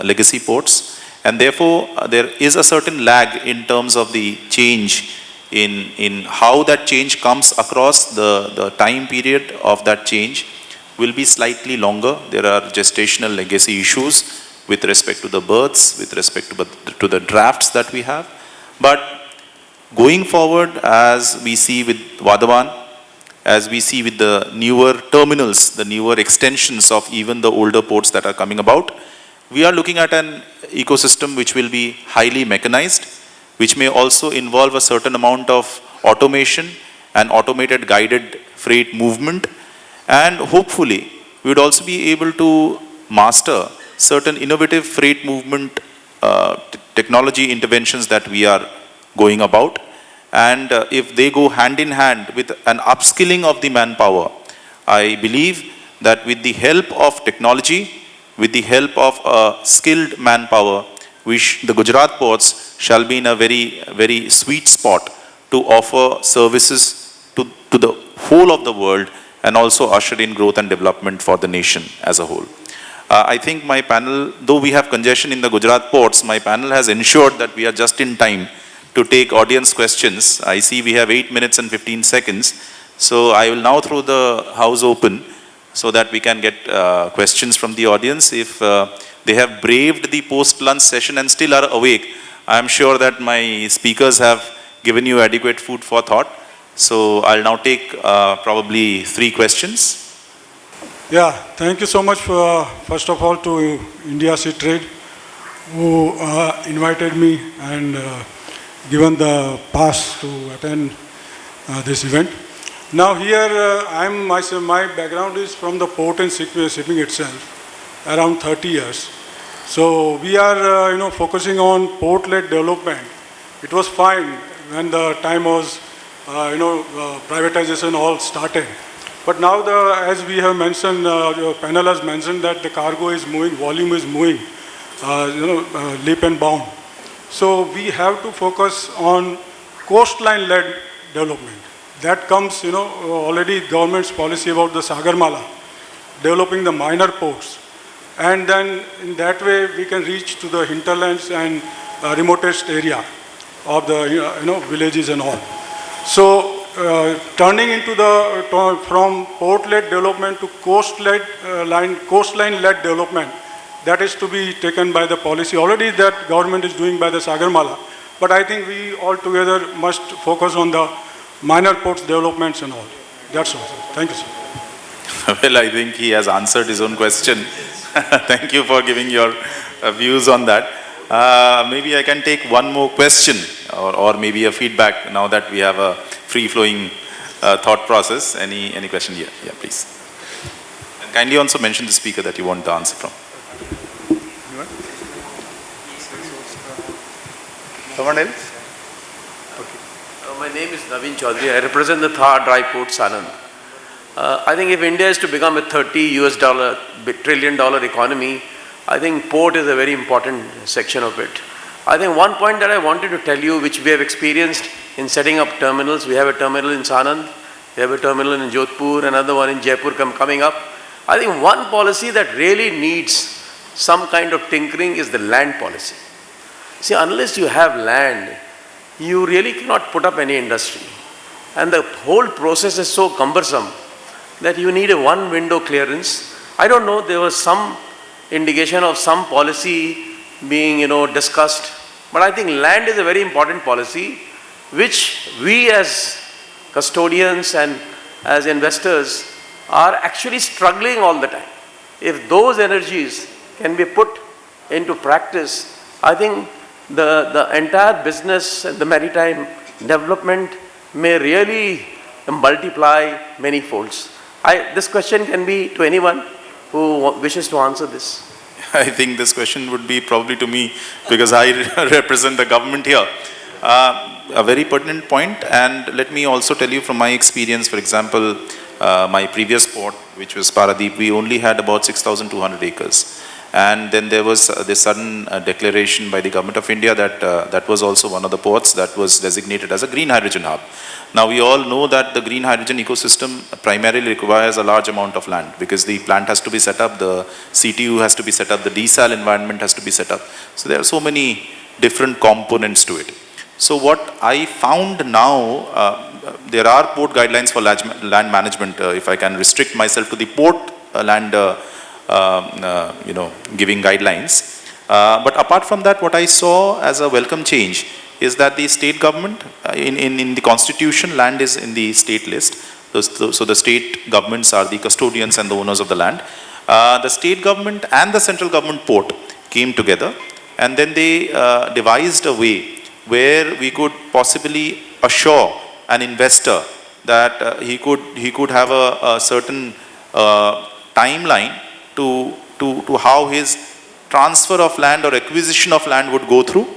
legacy ports. And therefore, there is a certain lag in terms of the change in how that change comes across. The time period of that change will be slightly longer. There are gestational legacy issues with respect to the berths, with respect to the drafts that we have. But going forward, as we see with Vadhavan, as we see with the newer terminals, the newer extensions of even the older ports that are coming about, we are looking at an ecosystem which will be highly mechanized, which may also involve a certain amount of automation and automated guided freight movement. And hopefully, we would also be able to master certain innovative freight movement technology interventions that we are going about. And if they go hand in hand with an upskilling of the manpower, I believe that with the help of technology, with the help of a skilled manpower, the Gujarat ports shall be in a very, very sweet spot to offer services to the whole of the world and also usher in growth and development for the nation as a whole. I think my panel, though we have congestion in the Gujarat ports, my panel has ensured that we are just in time to take audience questions. I see we have 8 minutes and 15 seconds. So I will now throw the house open so that we can get questions from the audience. If they have braved the post-lunch session and still are awake, I am sure that my speakers have given you adequate food for thought. So I'll now take probably 3 questions. Yeah, thank you so much for, first of all, to India Sea Trade, who invited me and given the pass to attend this event. Now here, my background is from the port and shipping itself, around 30 years. So we are, focusing on port-led development. It was fine when the time was, privatization all started. But now, as we have mentioned, your panel has mentioned that the cargo is moving, volume is moving, leap and bound. So we have to focus on coastline-led development. That comes, already government's policy about the Sagarmala, developing the minor ports. And then in that way, we can reach to the hinterlands and remotest area of the, villages and all. So turning into from port-led development to coastline-led development, that is to be taken by the policy. Already that government is doing by the Sagarmala. But I think we all together must focus on the minor ports developments and all. That's all, sir. Thank you, sir. Well, I think he has answered his own question. Thank you for giving your views on that. Maybe I can take one more question or maybe a feedback now that we have a free-flowing thought process. Any question here? Yeah, please. And kindly also mention the speaker that you want the answer from. Someone else? My name is Naveen Chaudhary. I represent the Thar Dry Port, Sanand. I think if India is to become a $30 trillion economy, I think port is a very important section of it. I think one point that I wanted to tell you, which we have experienced in setting up terminals, we have a terminal in Sanand, we have a terminal in Jodhpur, another one in Jaipur coming up. I think one policy that really needs some kind of tinkering is the land policy. See, unless you have land, you really cannot put up any industry. And the whole process is so cumbersome that you need a one window clearance. I don't know, there was some indication of some policy being, discussed. But I think land is a very important policy, which we as custodians and as investors are actually struggling all the time. If those energies can be put into practice, I think the entire business and the maritime development may really multiply many folds. This question can be to anyone who wishes to answer this. I think this question would be probably to me because I represent the government here. A very pertinent point, and let me also tell you from my experience, for example, my previous port, which was Paradip, we only had about 6,200 acres. And then there was this sudden declaration by the government of India that that was also one of the ports that was designated as a green hydrogen hub. Now we all know that the green hydrogen ecosystem primarily requires a large amount of land because the plant has to be set up, the CTU has to be set up, the desal environment has to be set up. So there are so many different components to it. So what I found now, there are port guidelines for land management. If I can restrict myself to the port land giving guidelines. But apart from that, what I saw as a welcome change is that the state government, in the constitution, land is in the state list. So the state governments are the custodians and the owners of the land. The state government and the central government port came together, and then they devised a way where we could possibly assure an investor that he could have a certain timeline to how his transfer of land or acquisition of land would go through,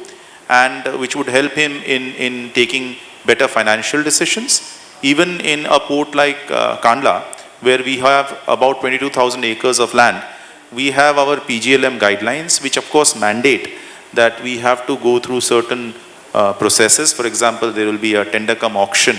and which would help him in taking better financial decisions. Even in a port like Kandla, where we have about 22,000 acres of land, we have our PGLM guidelines, which of course mandate that we have to go through certain processes. For example, there will be a tender cum auction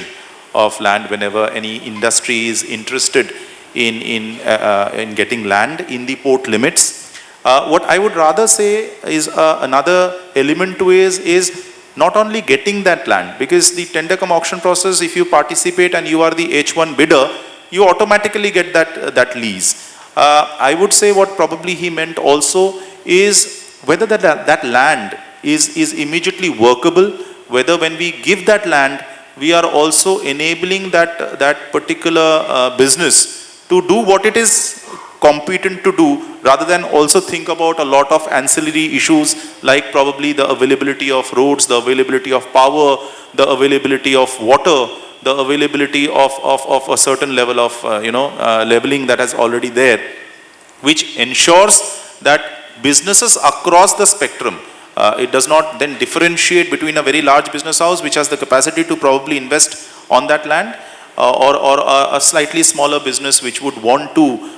of land whenever any industry is interested in getting land in the port limits. What I would rather say is another element to is not only getting that land, because the tender cum auction process, if you participate and you are the H1 bidder, you automatically get that lease. I would say what probably he meant also is whether that land is immediately workable, whether when we give that land, we are also enabling that particular business to do what it is competent to do, rather than also think about a lot of ancillary issues like probably the availability of roads, the availability of power, the availability of water, the availability of a certain level of leveling that is already there, which ensures that businesses across the spectrum, it does not then differentiate between a very large business house which has the capacity to probably invest on that land or a slightly smaller business which would want to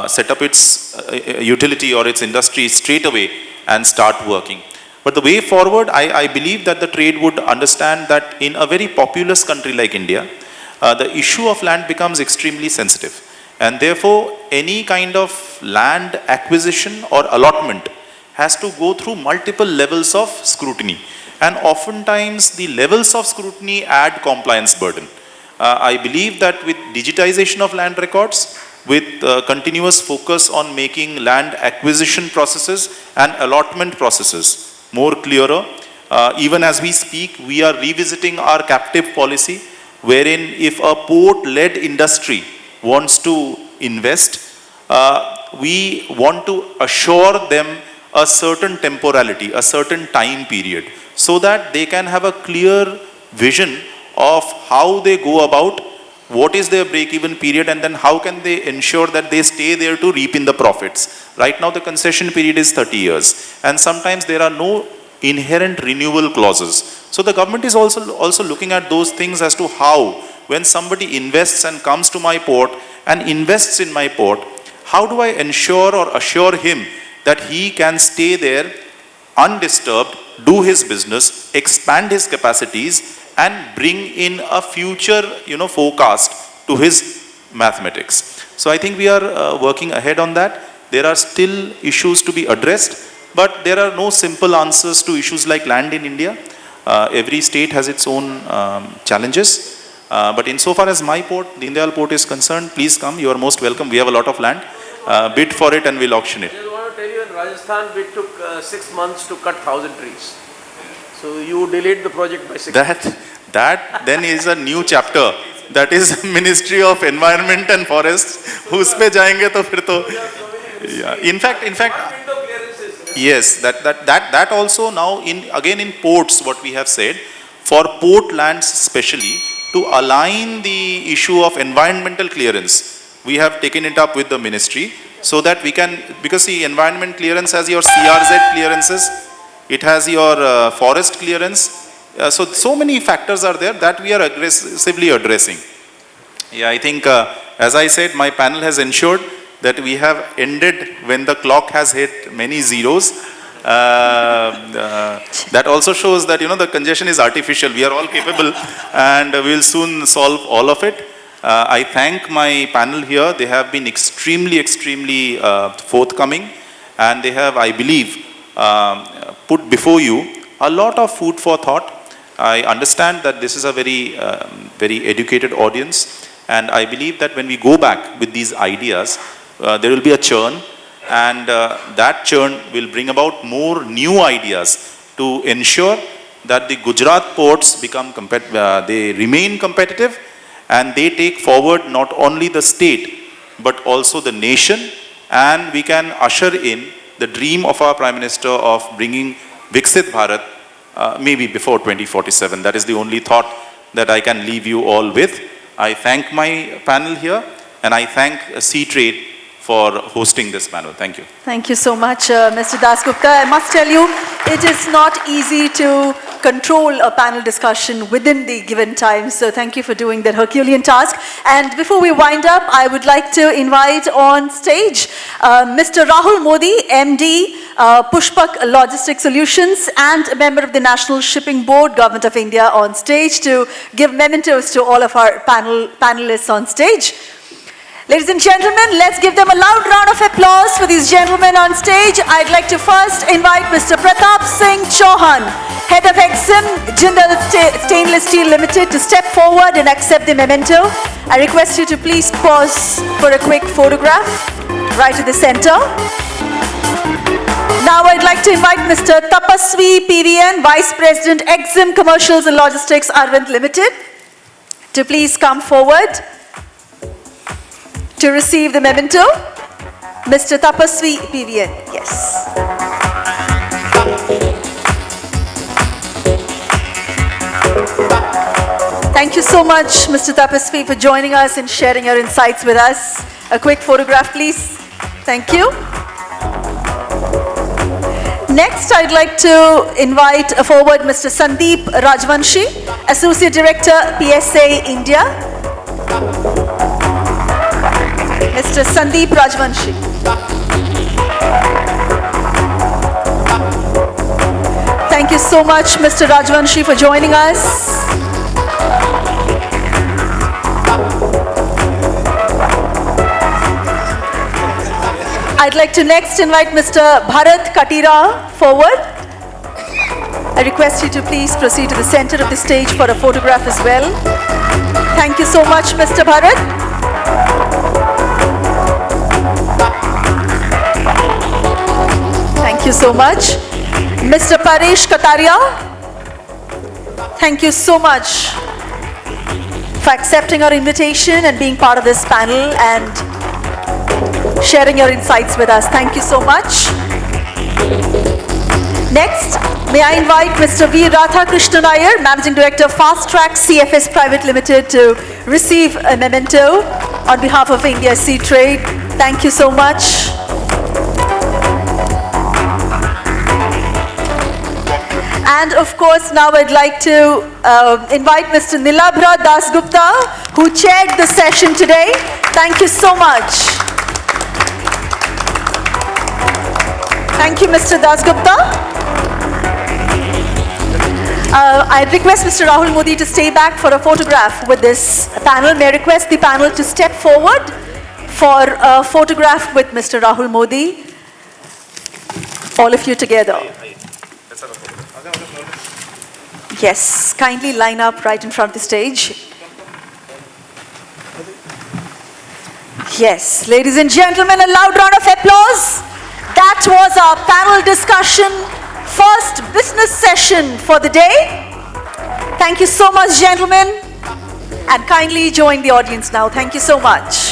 set up its utility or its industry straight away and start working. But the way forward, I believe that the trade would understand that in a very populous country like India, the issue of land becomes extremely sensitive. And therefore, any kind of land acquisition or allotment has to go through multiple levels of scrutiny. And oftentimes, the levels of scrutiny add compliance burden. I believe that with digitization of land records, with continuous focus on making land acquisition processes and allotment processes more clearer, even as we speak, we are revisiting our captive policy, wherein if a port-led industry wants to invest, we want to assure them a certain temporality, a certain time period, so that they can have a clear vision of how they go about, what is their break-even period, and then how can they ensure that they stay there to reap in the profits. Right now the concession period is 30 years, and sometimes there are no inherent renewal clauses. So the government is also looking at those things as to how, when somebody invests and comes to my port and invests in my port, how do I ensure or assure him that he can stay there undisturbed, do his business, expand his capacities, and bring in a future, forecast to his mathematics. So I think we are working ahead on that. There are still issues to be addressed, but there are no simple answers to issues like land in India. Every state has its own challenges. But insofar as my port, Deendayal port is concerned, please come. You are most welcome. We have a lot of land. Bid for it and we'll auction it. I just want to tell you, in Rajasthan, we took 6 months to cut 1,000 trees. So you delayed the project by 6 months. That then is a new chapter. That is Ministry of Environment and Forests. Whose pe jayenge to fir to. Yeah. In fact, yes, that also now again in ports, what we have said, for port lands especially, to align the issue of environmental clearance, we have taken it up with the ministry so that we can, because the environment clearance has your CRZ clearances, it has your forest clearance. So many factors are there that we are aggressively addressing. Yeah, I think, as I said, my panel has ensured that we have ended when the clock has hit many zeros. That also shows that, the congestion is artificial. We are all capable and we will soon solve all of it. I thank my panel here. They have been extremely forthcoming, and they have, I believe, put before you a lot of food for thought. I understand that this is a very educated audience, and I believe that when we go back with these ideas, there will be a churn, and that churn will bring about more new ideas to ensure that the Gujarat ports they remain competitive, and they take forward not only the state but also the nation, and we can usher in the dream of our Prime Minister of bringing Viksit Bharat maybe before 2047. That is the only thought that I can leave you all with. I thank my panel here, and I thank Sea Trade for hosting this panel. Thank you. Thank you so much, Mr. Dasgupta. I must tell you, it is not easy to control a panel discussion within the given time. So thank you for doing that Herculean task. And before we wind up, I would like to invite on stage Mr. Rahul Modi, MD, Pushpak Logistics Solutions, and a member of the National Shipping Board, Government of India, on stage to give mementos to all of our panelists on stage. Ladies and gentlemen, let's give them a loud round of applause for these gentlemen on stage. I'd like to first invite Mr. Pratap Singh Chauhan, Head of Exim, Jindal Stainless Steel Limited, to step forward and accept the memento. I request you to please pause for a quick photograph right at the center. Now I'd like to invite Mr. Tapaswi PVN, Vice President, Exim Commercials and Logistics, Arvind Limited, to please come forward to receive the memento. Mr. Tapaswi PVN, yes. Thank you so much, Mr. Tapaswi, for joining us and sharing your insights with us. A quick photograph, please. Thank you. Next, I'd like to invite forward Mr. Sandeep Rajwanshi, Associate Director, PSA India. Mr. Sandeep Rajwanshi. Thank you so much, Mr. Rajwanshi, for joining us. I'd like to next invite Mr. Bharat Katira forward. I request you to please proceed to the center of the stage for a photograph as well. Thank you so much, Mr. Bharat. Thank you so much. Mr. Paresh Kataria, thank you so much for accepting our invitation and being part of this panel and sharing your insights with us. Thank you so much. Next, may I invite Mr. V. Radhakrishnan Iyer, Managing Director, Fast Track CFS Private Limited, to receive a memento on behalf of India Sea Trade. Thank you so much. And of course, now I'd like to invite Mr. Nilabhra Dasgupta, who chaired the session today. Thank you so much. Thank you, Mr. Dasgupta. I request Mr. Rahul Modi to stay back for a photograph with this panel. May I request the panel to step forward for a photograph with Mr. Rahul Modi. All of you together. Yes, kindly line up right in front of the stage. Yes, ladies and gentlemen, a loud round of applause. That was our panel discussion, first business session for the day. Thank you so much, gentlemen, and kindly join the audience now. Thank you so much.